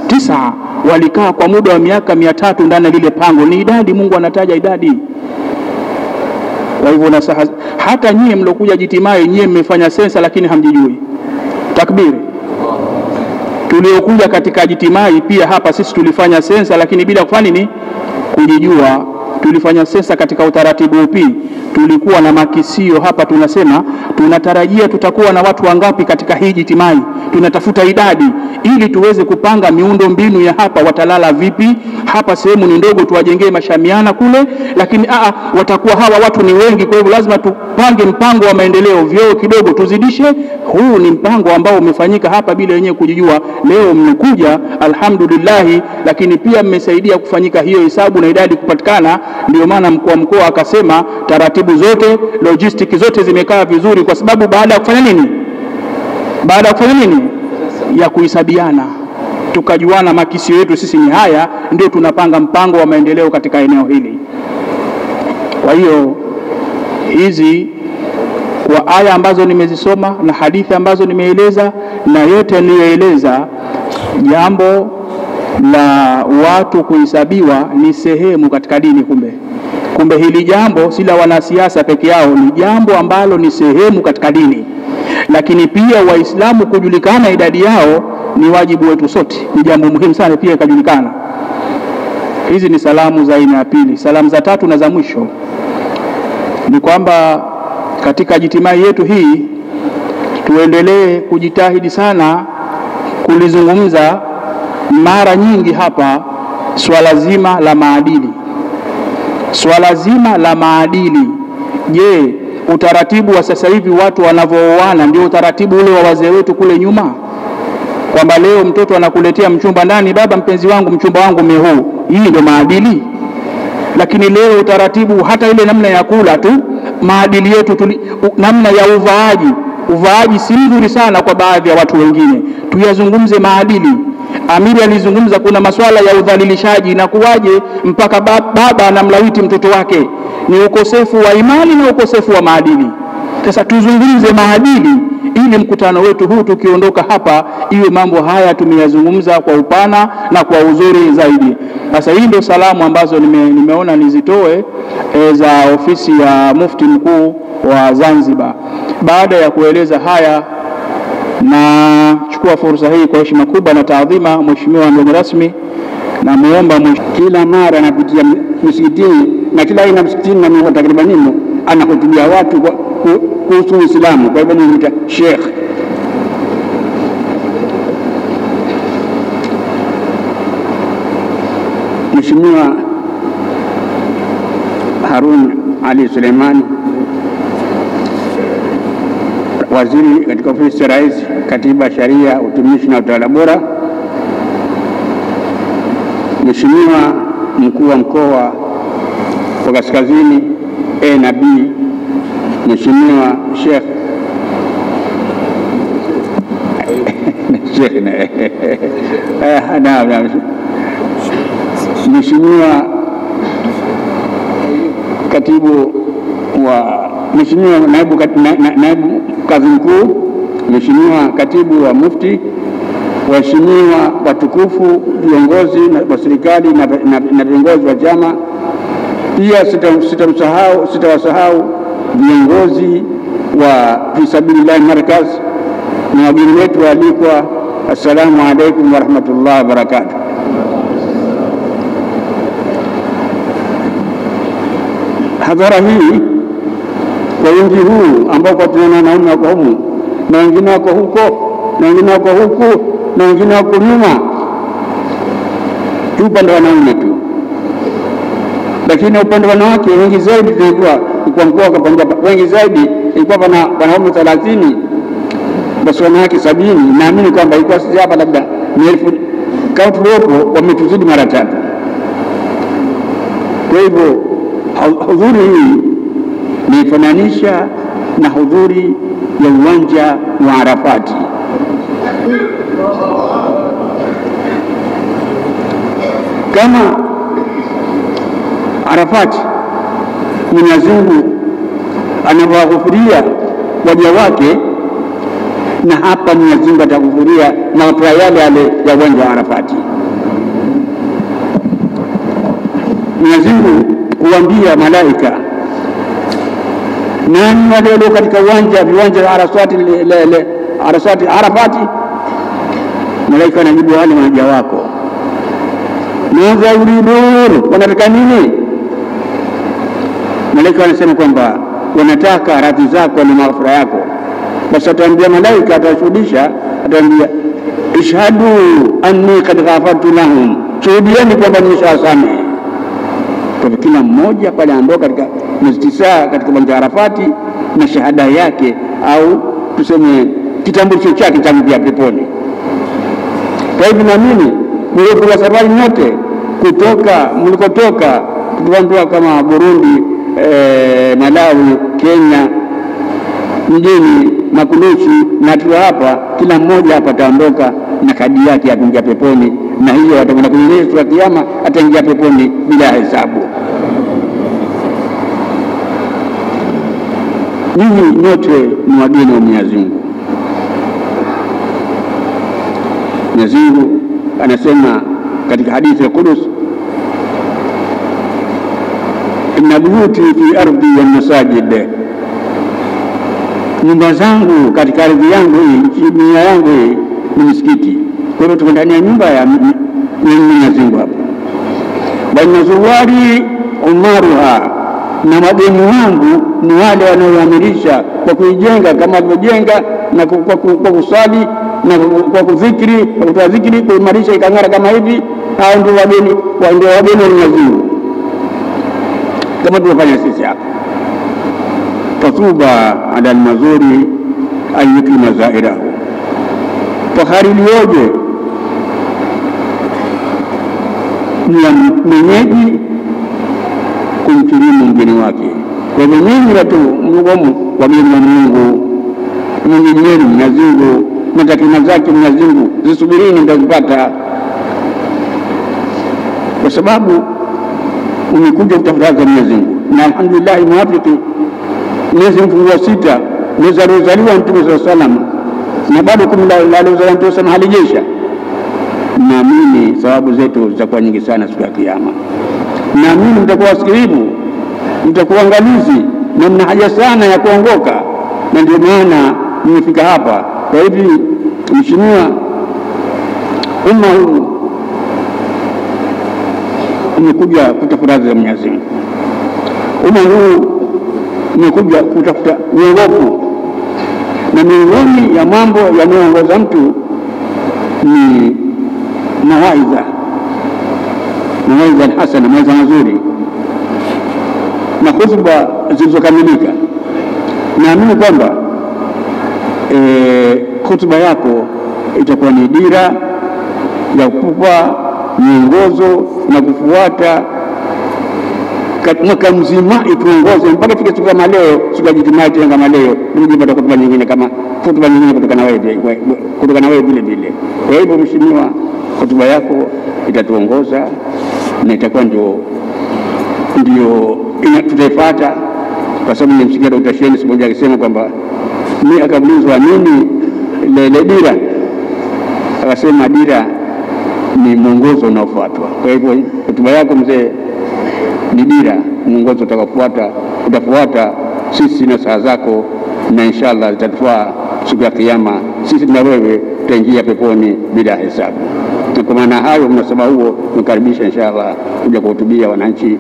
9. Walikaa kwa muda wa miaka 300 ndani ya lile pango. Ni idadi, Mungu anataja idadi. Kwa hivyo hata nyie mlokuja jitimai, nyie mmefanya sensa lakini hamjijui. Takbiri. Tuliokuja katika jitimai pia hapa sisi tulifanya sensa lakini bila kufanya nini? Kujijua. Tulifanya sensa katika utaratibu upi? Tulikuwa na makisio hapa, tunasema tunatarajia tutakuwa na watu wangapi katika hii jitimai. Tunatafuta idadi ili tuweze kupanga miundo mbinu ya hapa, watalala vipi hapa, sehemu ni ndogo tuwajengee mashamiana kule. Lakini watakuwa hawa watu ni wengi, kwa hivyo lazima tupange mpango wa maendeleo, vyoo kidogo tuzidishe. Huu ni mpango ambao umefanyika hapa bila wenyewe kujijua. Leo mmekuja alhamdulillah, lakini pia mmesaidia kufanyika hiyo hesabu na idadi kupatikana. Ndio maana mkuu wa mkoa akasema taratibu zote, logistics zote zimekaa vizuri, kwa sababu baada ya kufanya nini? Baada ya kufanya nini? Ya kuhesabiana, tukajuana makisio yetu sisi ni haya, ndio tunapanga mpango wa maendeleo katika eneo hili. Kwa hiyo hizi kwa aya ambazo nimezisoma na hadithi ambazo nimeeleza na yote niliyoeleza, jambo la watu kuhesabiwa ni sehemu katika dini. Kumbe hili jambo si la wanasiasa peke yao, ni jambo ambalo ni sehemu katika dini. Lakini pia Waislamu kujulikana idadi yao ni wajibu wetu sote, ni jambo muhimu sana pia ikajulikana. Hizi ni salamu za aina ya pili. Salamu za tatu na za mwisho ni kwamba katika jitimai yetu hii tuendelee kujitahidi sana kulizungumza mara nyingi hapa swala zima la maadili. Swala zima la maadili. Je, utaratibu wa sasa hivi watu wanavyooana ndio utaratibu ule wa wazee wetu kule nyuma? kwamba leo mtoto anakuletea mchumba ndani, baba mpenzi wangu, mchumba wangu huu. Hii ndio maadili? Lakini leo utaratibu, hata ile namna ya kula tu, maadili yetu namna ya uvaaji si mzuri sana kwa baadhi ya watu wengine. Tuyazungumze maadili. Amiri alizungumza kuna masuala ya udhalilishaji, inakuwaje mpaka baba anamlawiti mtoto wake? Ni ukosefu wa imani na ukosefu wa maadili. Sasa tuzungumze maadili ili mkutano wetu huu tukiondoka hapa iwe mambo haya tumeyazungumza kwa upana na kwa uzuri zaidi. Sasa hii ndio salamu ambazo nimeona nizitoe za ofisi ya Mufti Mkuu wa Zanzibar. Baada ya kueleza haya, na chukua fursa hii kwa heshima kubwa na taadhima, Mheshimiwa mgeni rasmi, na muomba kila mara anapitia msikitini na kila aina msikitini na takriban anahutubia watu kuhusu Uislamu. Kwa hivyo nimuita Sheikh. Mheshimiwa Harun Ali Suleimani, waziri katika ofisi ya Rais, Katiba, Sharia, Utumishi na Utawala Bora. Mheshimiwa mkuu wa mkoa wa Kaskazini A na B, Mheshimiwa Sheikh Mheshimiwa katibu wa Mheshimiwa naibu kadhi mkuu, Mheshimiwa katibu wa Mufti, waheshimiwa watukufu, viongozi wa serikali na viongozi wa chama. Pia sitawasahau viongozi wa Fisabilillah Markaz na wageni wetu waalikwa. Assalamu alaikum warahmatullahi wabarakatuh. Hadhara hii kwa wingi huu ambao kwa tunaona wanaume wako humu na wengine wako huko na wengine wako huku na wengine wako nyuma, tu upande wa wanaume tu, lakini upande wa wanawake wengi zaidi tulikuwa kwa mkoa kwa Punjab, wengi zaidi ilikuwa wanaume 30, basi wanawake 70. Naamini kwamba ilikuwa sisi hapa labda ni 1000 kama tuliopo wametuzidi mara 3. Kwa hivyo hudhuri hii niifananisha na hudhuri ya uwanja wa Arafati. Kama Arafati Mwenyezi Mungu anawaghufiria waja wake, na hapa Mwenyezi Mungu ataghufiria na watu yale ya uwanja wa Arafati. Mwenyezi Mungu huambia malaika, nani wale walio katika viwanja vya Arafati? Malaika anajibu, wale waja wako. Madha yuridun, wanataka nini? Malaika anasema kwamba wanataka radhi zako na maghfira yako. Basi ataambia malaika, atashuhudisha, ataambia ishhadu anni qad ghafartu lahum, shuhudieni kwamba nimeshawasamehe. Kwa kila mmoja pale andoka katika mustisa katika uwanja Arafati na shahada yake au tuseme kitambulisho chake cha kuingia peponi. Kwa hivyo naamini mliofunga safari nyote kutoka mlikotoka, kutoka kama Burundi, Malawi, Kenya, mjini Makuluchi na tu hapa, kila mmoja hapa ataondoka na kadi yake ya kuingia peponi, na hiyo atakwenda kwenye siku ya Kiyama, ataingia peponi bila hesabu. Nyinyi nyote ni wageni wa Mwenyezi Mungu. Mwenyezi Mungu anasema katika hadithi ya Qudus, inna buyuti fi ardi wa masajid, nyumba zangu katika ardhi yangu hii, dunia yangu hii ni msikiti. Kwa hiyo tuko ndani ya nyumba ya Mwenyezi Mungu hapa. Wa inna zuwari umaruha, na wageni wangu ni wale wanaoamirisha kwa kuijenga kama alivyojenga, na kwa kusali na kwa kudhikiri, kwa kutoa dhikri, kuimarisha ikang'ara kama hivi. Hao ndio wageni wa Mwenyezi Mungu, kama tunafanya sisi hapa. Fatuba ala almazuri ayyukima zairahu, fahari iliyoje ni ya mwenyeji kumkirimu mgeni wake. Kwa hivyo nyinyi watu mgomu wageni wa Mungu, mwenyenyeni Mwenyezi Mungu na takrima zake Mwenyezi Mungu zisubirini, mtazipata, kwa sababu umekuja kutafuta Mwenyezi Mungu. Na alhamdulillah muafiki mwezi mfunguo 6 mwezi aliozaliwa Mtume sallallahu alaihi wasallam na bado 10 aliozaliwa Mtume sallallahu halijesha. Naamini sababu zetu zitakuwa nyingi sana siku ya Kiyama. Naamini mtakuwa wasikilivu, mtakuwa angalizi na mna haja sana ya kuongoka, na ndio maana nimefika hapa. Kwa hivi mheshimiwa, umma huu umekuja kutafuta radhi za Mwenyezi Mungu. Umma huu umekuja kutafuta uongofu, na miongoni ya mambo yanayoongoza mtu ni mawaidha hasana, mawaidha mazuri na hutuba zilizokamilika. Naamini kwamba hutuba yako itakuwa ni dira ya kukupa miongozo na kufuata mwaka mzima, ituongoze mpaka fike siku kama leo, siku ya Ijumaa tena kama leo, nijipata hutuba nyingine kama hutuba nyingine kutoka na wewe vile vile. Kwa hivyo mheshimiwa, hutuba yako itatuongoza na itakuwa ndio tutaifuata, kwa sababu nimsikia Dr. Sheni siku moja akisema kwamba mimi akaulizwa nini ile dira, akasema dira ni mwongozo unaofuatwa. Kwa hivyo hotuba yako mzee ni dira, mwongozo utafuata sisi na saa zako, na inshallah zitatufaa siku ya Kiyama. Sisi na wewe tutaingia peponi bila hesabu. Kwa maana hayo, mnasaba huo mkaribisha inshallah kuja kuhutubia wananchi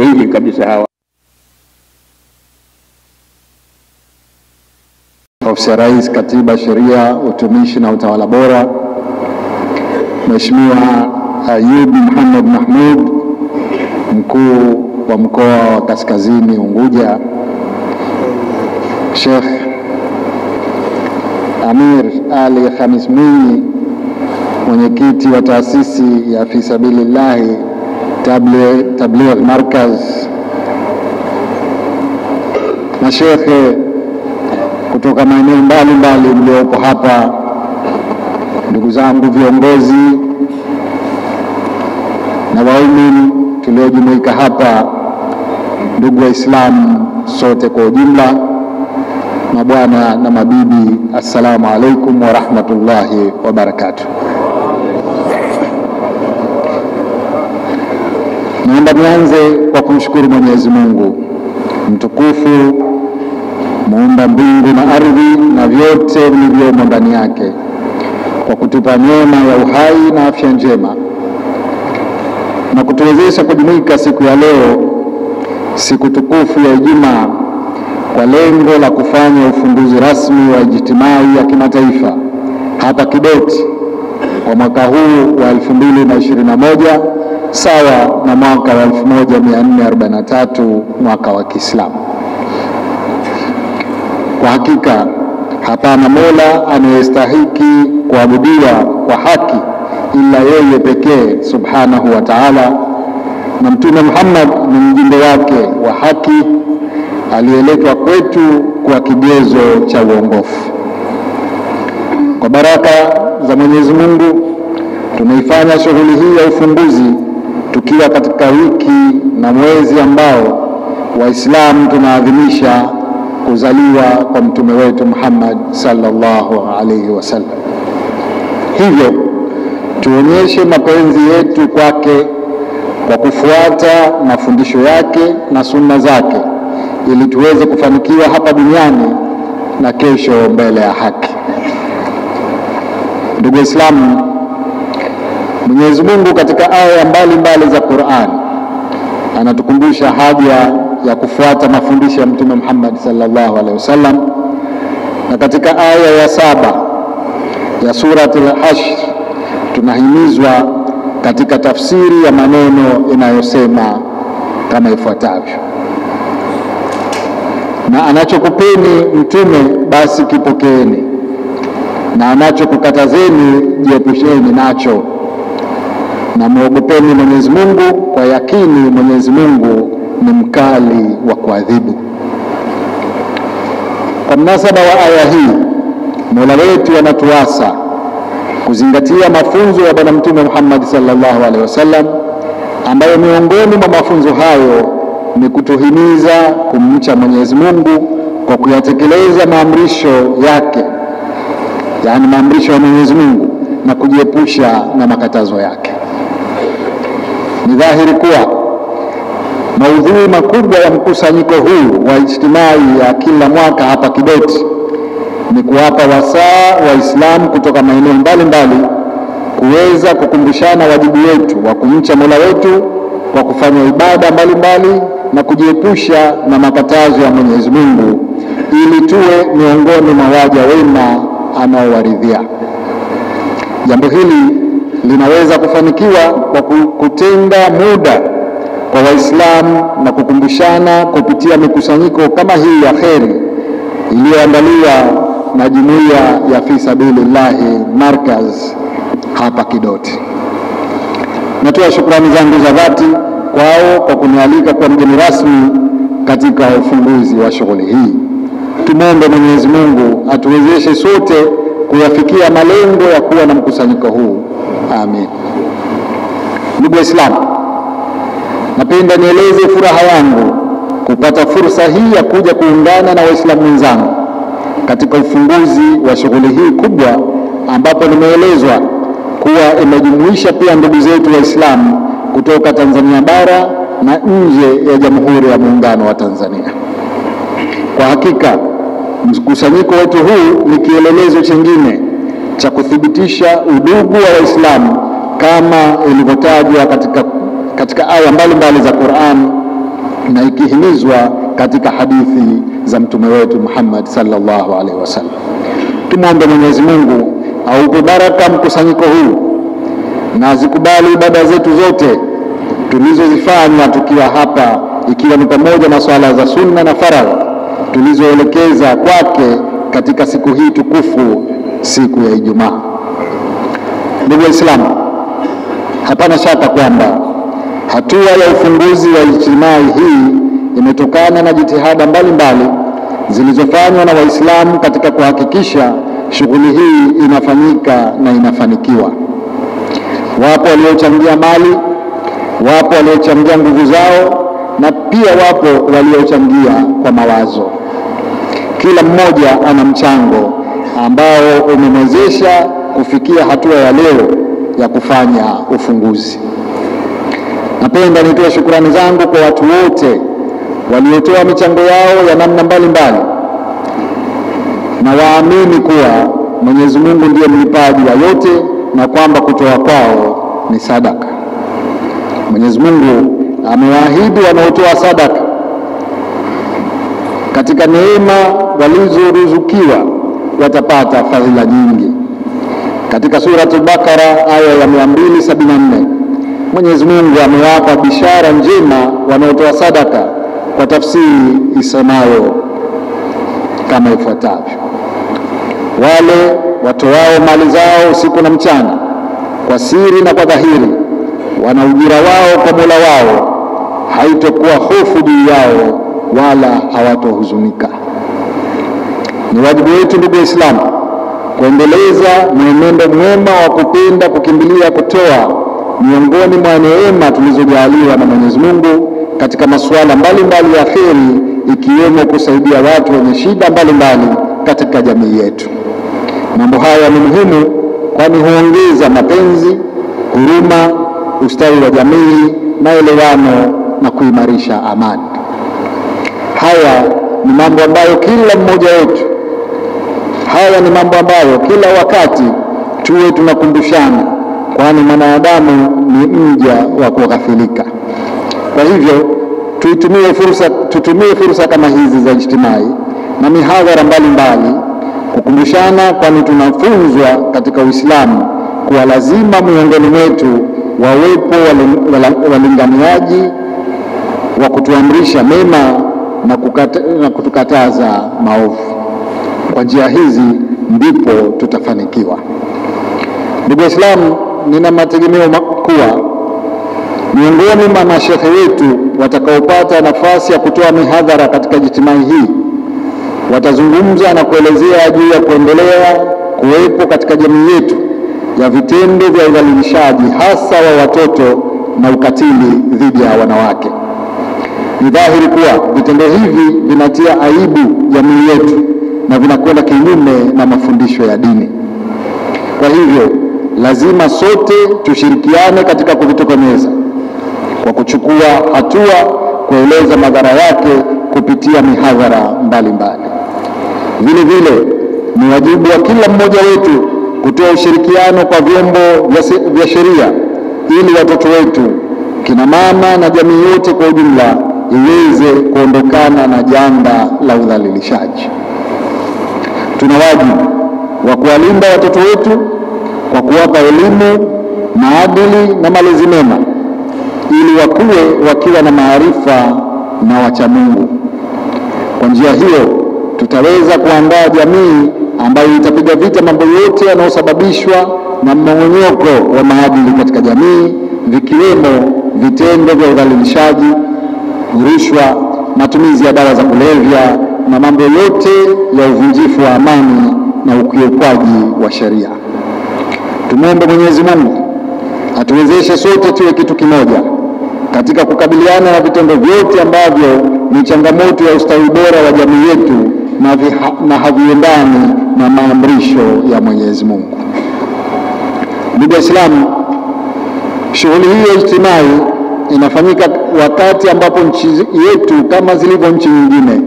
wengi kabisa hawa. Ofisi ya Rais, Katiba, Sheria, Utumishi na Utawala Bora, Mheshimiwa Ayub Muhammad Mahmud, Mkuu wa Mkoa wa Kaskazini Unguja, Sheikh Amir Ali Khamis Mwinyi, Mwenyekiti wa Taasisi ya Fisabilillahi Tabligh Markaz, mashekhe kutoka maeneo mbalimbali mliopo hapa, ndugu zangu viongozi na waumini tuliojumuika hapa, ndugu Waislamu sote kwa ujumla, mabwana na mabibi, assalamu alaikum wa rahmatullahi wa barakatuh. Naomba nianze kwa kumshukuru Mwenyezi Mungu mtukufu, muumba mbingu na ardhi na vyote vilivyomo ndani yake, kwa kutupa neema ya uhai na afya njema na kutuwezesha kujumuika siku ya leo, siku tukufu ya Ijumaa, kwa lengo la kufanya ufunguzi rasmi wa ijtimai ya kimataifa hapa Kidoti kwa mwaka huu wa 2021 sawa na mwaka wa 1443 mwaka wa Kiislamu. Kwa hakika hapana Mola anayestahiki kuabudiwa kwa haki ila yeye pekee subhanahu wa ta'ala, na Mtume Muhammad ni mjumbe wake wa haki aliyeletwa kwetu kwa kigezo cha uongofu. Kwa baraka za Mwenyezi Mungu tunaifanya shughuli hii ya ufunguzi tukiwa katika wiki na mwezi ambao Waislamu tunaadhimisha kuzaliwa kwa mtume wetu Muhammad sallallahu alaihi wasallam. Hivyo tuonyeshe mapenzi yetu kwake kwa kufuata mafundisho yake na sunna zake, ili tuweze kufanikiwa hapa duniani na kesho mbele ya haki. Ndugu Waislamu, Mwenyezi Mungu katika aya mbalimbali za Qur'an anatukumbusha haja ya kufuata mafundisho ya Mtume Muhammad sallallahu alaihi wasallam, na katika aya ya 7 ya surati al-Hashr tunahimizwa katika tafsiri ya maneno inayosema kama ifuatavyo: na anachokupeni mtume basi kipokeeni, na anachokukatazeni jiepusheni nacho, na muogopeni Mwenyezi Mungu, kwa yakini Mwenyezi Mungu ni mkali wa kuadhibu. Kwa mnasaba wa aya hii, Mola wetu anatuasa kuzingatia mafunzo ya Bwana Mtume Muhammad sallallahu alaihi wasallam, ambayo miongoni mwa mafunzo hayo ni kutuhimiza kumcha Mwenyezi Mungu kwa kuyatekeleza maamrisho yake, yaani maamrisho ya Mwenyezi Mungu, na kujiepusha na makatazo yake. Ni dhahiri kuwa maudhui makubwa ya mkusanyiko huu wa ijtimai ya kila mwaka hapa Kidoti ni kuwapa wasaa Waislamu kutoka maeneo mbalimbali kuweza kukumbushana wajibu wetu wa kumcha Mola wetu kwa kufanya ibada mbalimbali na kujiepusha na makatazo ya Mwenyezi Mungu, ili tuwe miongoni mwa waja wema anaowaridhia. Jambo hili linaweza kufanikiwa kwa kutenga muda kwa Waislamu na kukumbushana kupitia mikusanyiko kama hii ya kheri iliyoandaliwa na jumuiya ya Fi Sabilillahi Markaz hapa Kidoti. Natoa shukrani zangu za dhati kwao kwa kunialika kwa mgeni rasmi katika ufunguzi wa shughuli hii. Tumwombe Mwenyezi Mungu atuwezeshe sote kuyafikia malengo ya kuwa na mkusanyiko huu. Amin. Ndugu Waislamu, napenda nieleze furaha yangu kupata fursa hii ya kuja kuungana na Waislamu wenzangu katika ufunguzi wa shughuli hii kubwa, ambapo nimeelezwa kuwa imejumuisha pia ndugu zetu Waislamu kutoka Tanzania bara na nje ya Jamhuri ya Muungano wa Tanzania. Kwa hakika mkusanyiko wetu huu ni kielelezo chingine cha kuthibitisha udugu wa Waislamu kama ilivyotajwa katika aya mbalimbali za Qur'an na ikihimizwa katika hadithi za mtume wetu Muhammad sallallahu alaihi wasallam. Tumwombe Mwenyezi Mungu aupe baraka mkusanyiko huu na azikubali ibada zetu zote tulizozifanya tukiwa hapa, ikiwa ni pamoja na swala za sunna na faradhi tulizoelekeza kwake katika siku hii tukufu, siku ya Ijumaa. Ndugu Waislamu, hapana shaka kwamba hatua ya ufunguzi wa ijtimai hii imetokana na jitihada mbalimbali zilizofanywa na Waislamu katika kuhakikisha shughuli hii inafanyika na inafanikiwa. Wapo waliochangia mali, wapo waliochangia nguvu zao, na pia wapo waliochangia kwa mawazo. Kila mmoja ana mchango ambao umemwezesha kufikia hatua ya leo ya kufanya ufunguzi. Napenda nitoe shukrani zangu kwa watu wote waliotoa michango yao ya namna mbalimbali, na waamini kuwa Mwenyezi Mungu ndiye mlipaji wa yote na kwamba kutoa kwao ni sadaka. Mwenyezi Mungu amewaahidi wanaotoa sadaka katika neema walizoruzukiwa watapata fadhila nyingi. Katika Suratul Bakara aya ya 274 Mwenyezi Mungu amewapa bishara njema wanaotoa sadaka kwa tafsiri isemayo kama ifuatavyo: wale watoao mali zao usiku na mchana kwa siri na kwa dhahiri, wana ujira wao kwa Mola wao, haitokuwa hofu juu yao wala hawatohuzunika. Ni wajibu wetu ndugu Waislamu kuendeleza mwenendo mwema wa kupenda kukimbilia kutoa miongoni mwa neema tulizojaliwa na Mwenyezi Mungu katika masuala mbalimbali ya kheri, ikiwemo kusaidia watu wenye shida mbalimbali katika jamii yetu. Mambo haya ni muhimu kwani huongeza mapenzi, huruma, ustawi wa jamii, maelewano na kuimarisha amani. Haya ni mambo ambayo kila wakati tuwe tunakumbushana, kwani mwanadamu ni mja wa kughafilika. Kwa hivyo tutumie fursa kama hizi za ijtimai na mihadhara mbalimbali kukumbushana, kwani tunafunzwa katika Uislamu kuwa lazima miongoni mwetu wawepo walinganiaji wa kutuamrisha mema na kutukataza maovu. Kwa njia hizi ndipo tutafanikiwa. Ndugu Waislamu, nina mategemeo kuwa miongoni mwa mashekhe wetu watakaopata nafasi ya kutoa mihadhara katika ijtimai hii watazungumza na kuelezea juu ya kuendelea kuwepo katika jamii yetu ya vitendo vya udhalilishaji hasa wa watoto na ukatili dhidi ya wanawake. Ni dhahiri kuwa vitendo hivi vinatia aibu jamii yetu na vinakwenda kinyume na mafundisho ya dini. Kwa hivyo lazima sote tushirikiane katika kuvitokomeza kwa kuchukua hatua kueleza madhara yake kupitia mihadhara mbalimbali. Vile vile ni wajibu wa kila mmoja wetu kutoa ushirikiano kwa vyombo vya sheria ili watoto wetu, kina mama na jamii yote kwa ujumla iweze kuondokana na janga la udhalilishaji. Tuna wajibu wa kuwalinda watoto wetu kwa kuwapa elimu, maadili na malezi mema ili wakue wakiwa na maarifa na wacha Mungu. Kwa njia hiyo tutaweza kuandaa jamii ambayo itapiga vita mambo yote yanayosababishwa na mmomonyoko wa maadili katika jamii, vikiwemo vitendo vya udhalilishaji, rushwa, matumizi ya dawa za kulevya na mambo yote ya uvunjifu wa amani na ukiukwaji wa sheria. Tumwombe Mwenyezi Mungu atuwezeshe sote tuwe kitu kimoja katika kukabiliana na vitendo vyote ambavyo ni changamoto ya ustawi bora wa jamii yetu na haviendani na maamrisho ya Mwenyezi Mungu. Ndugu Waislamu, shughuli hii ya ijtimai inafanyika wakati ambapo nchi yetu kama zilivyo nchi nyingine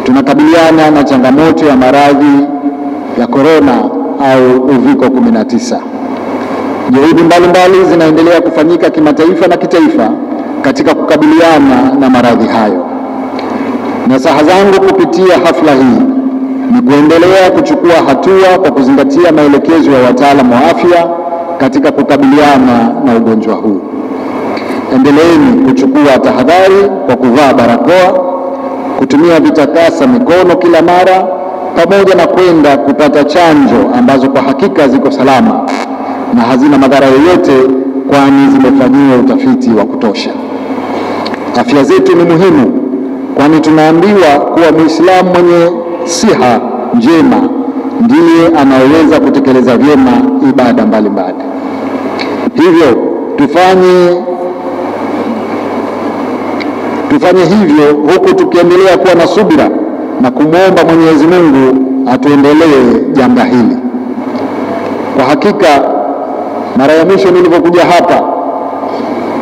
tunakabiliana na changamoto ya maradhi ya korona au uviko 19. Juhudi mbalimbali zinaendelea kufanyika kimataifa na kitaifa katika kukabiliana na maradhi hayo. Nasaha zangu kupitia hafla hii ni kuendelea kuchukua hatua kwa kuzingatia maelekezo ya wataalamu wa afya katika kukabiliana na ugonjwa huu. Endeleeni kuchukua tahadhari kwa kuvaa barakoa, kutumia vitakasa mikono kila mara, pamoja na kwenda kupata chanjo ambazo kwa hakika ziko salama na hazina madhara yoyote, kwani zimefanyiwa utafiti wa kutosha. Afya zetu ni muhimu, kwani tunaambiwa kuwa Muislamu mwenye siha njema ndiye anayeweza kutekeleza vyema ibada mbalimbali. Hivyo tufanye hivyo huku tukiendelea kuwa na subira na kumwomba Mwenyezi Mungu atuendelee janga hili. Kwa hakika mara ya mwisho nilipokuja hapa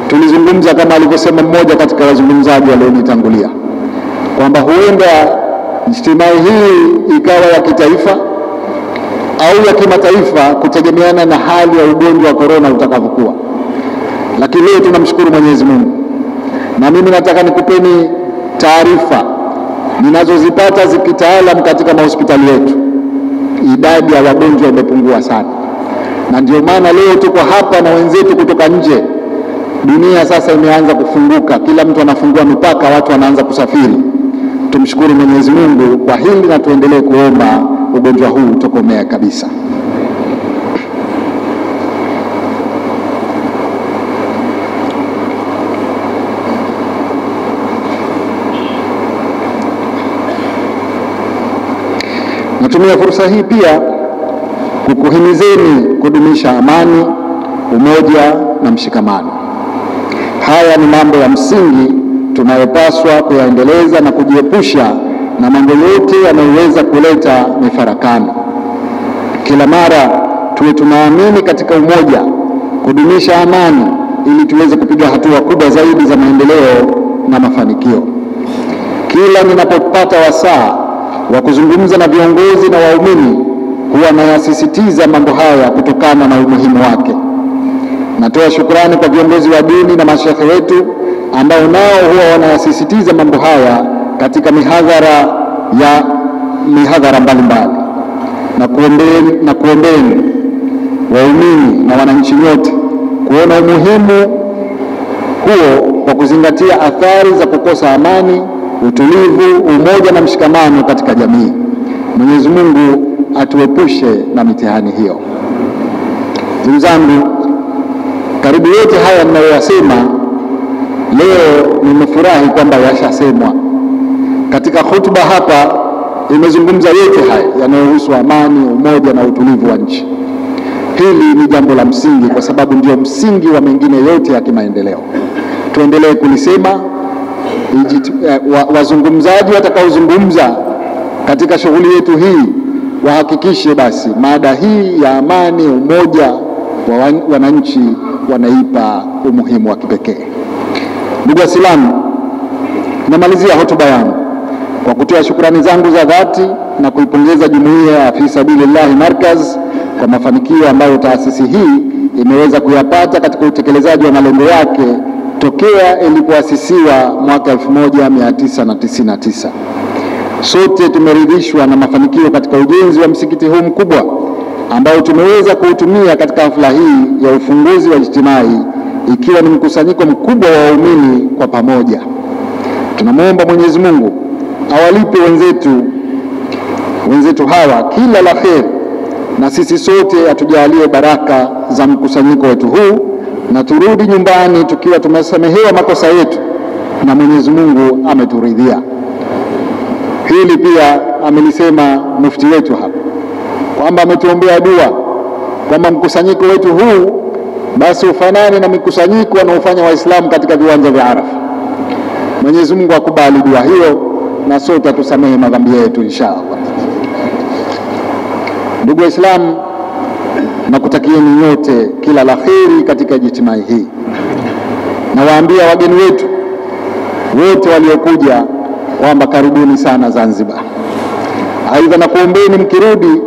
tulizungumza kama alivyosema mmoja katika wazungumzaji walionitangulia kwamba huenda ijtimai hii ikawa ya kitaifa au ya kimataifa kutegemeana na hali ya ugonjwa wa korona utakavyokuwa. Lakini leo tunamshukuru Mwenyezi Mungu, na mimi nataka nikupeni taarifa ninazozipata zikitaalam katika mahospitali yetu. Idadi ya wagonjwa imepungua sana, na ndio maana leo tuko hapa na wenzetu kutoka nje. Dunia sasa imeanza kufunguka, kila mtu anafungua mipaka, watu wanaanza kusafiri. Tumshukuru Mwenyezi Mungu kwa hili na tuendelee kuomba ugonjwa huu utokomea kabisa. Natumia fursa hii pia kukuhimizeni kudumisha amani, umoja na mshikamano. Haya ni mambo ya msingi tunayopaswa kuyaendeleza na kujiepusha na mambo yote yanayoweza kuleta mifarakano. Kila mara tuwe tunaamini katika umoja, kudumisha amani ili tuweze kupiga hatua kubwa zaidi za maendeleo na mafanikio. Kila ninapopata wasaa wa kuzungumza na viongozi na waumini huwa nayasisitiza mambo haya kutokana na umuhimu wake. Natoa shukrani kwa viongozi wa dini na mashekhe wetu ambao nao huwa wanayasisitiza mambo haya katika mihadhara mbalimbali, na kuombeni waumini na wananchi wote kuona umuhimu huo kwa kuzingatia athari za kukosa amani, utulivu, umoja na mshikamano katika jamii. Mwenyezi Mungu atuepushe na mitihani hiyo. Ndugu zangu, karibu yote haya ninayoyasema leo nimefurahi kwamba yashasemwa katika hutuba hapa. Imezungumza yote haya yanayohusu amani, umoja na utulivu wa nchi. Hili ni jambo la msingi, kwa sababu ndio msingi wa mengine yote ya kimaendeleo. Tuendelee kulisema. Wazungumzaji watakaozungumza katika shughuli yetu hii wahakikishe basi mada hii ya amani, umoja wa wananchi wanaipa umuhimu wa kipekee. Ndugu Waislamu, namalizia hotuba yangu kwa kutoa shukrani zangu za dhati na kuipongeza jumuiya ya Fi Sabilillah Markaz kwa mafanikio ambayo taasisi hii imeweza kuyapata katika utekelezaji wa malengo yake tokea ilipoasisiwa mwaka 1999. Sote tumeridhishwa na mafanikio katika ujenzi wa msikiti huu mkubwa ambao tumeweza kuutumia katika hafla hii ya ufunguzi wa ijtimai, ikiwa ni mkusanyiko mkubwa wa waumini kwa pamoja. Tunamwomba Mwenyezi Mungu awalipe wenzetu hawa kila la kheri, na sisi sote atujalie baraka za mkusanyiko wetu huu, na turudi nyumbani tukiwa tumesamehewa makosa yetu na Mwenyezi Mungu ameturidhia. Hili pia amelisema mufti wetu hapa kwamba ametuombea dua kwamba mkusanyiko wetu huu basi ufanane na mikusanyiko wanaofanya Waislamu katika viwanja vya Arafa. Mwenyezi Mungu akubali dua hiyo na sote tusamehe madhambi yetu inshallah. Ndugu Waislamu, nakutakieni nyote kila la kheri katika ijtimai hii. Nawaambia wageni wetu wote waliokuja kwamba karibuni sana Zanzibar. Aidha, na kuombeni mkirudi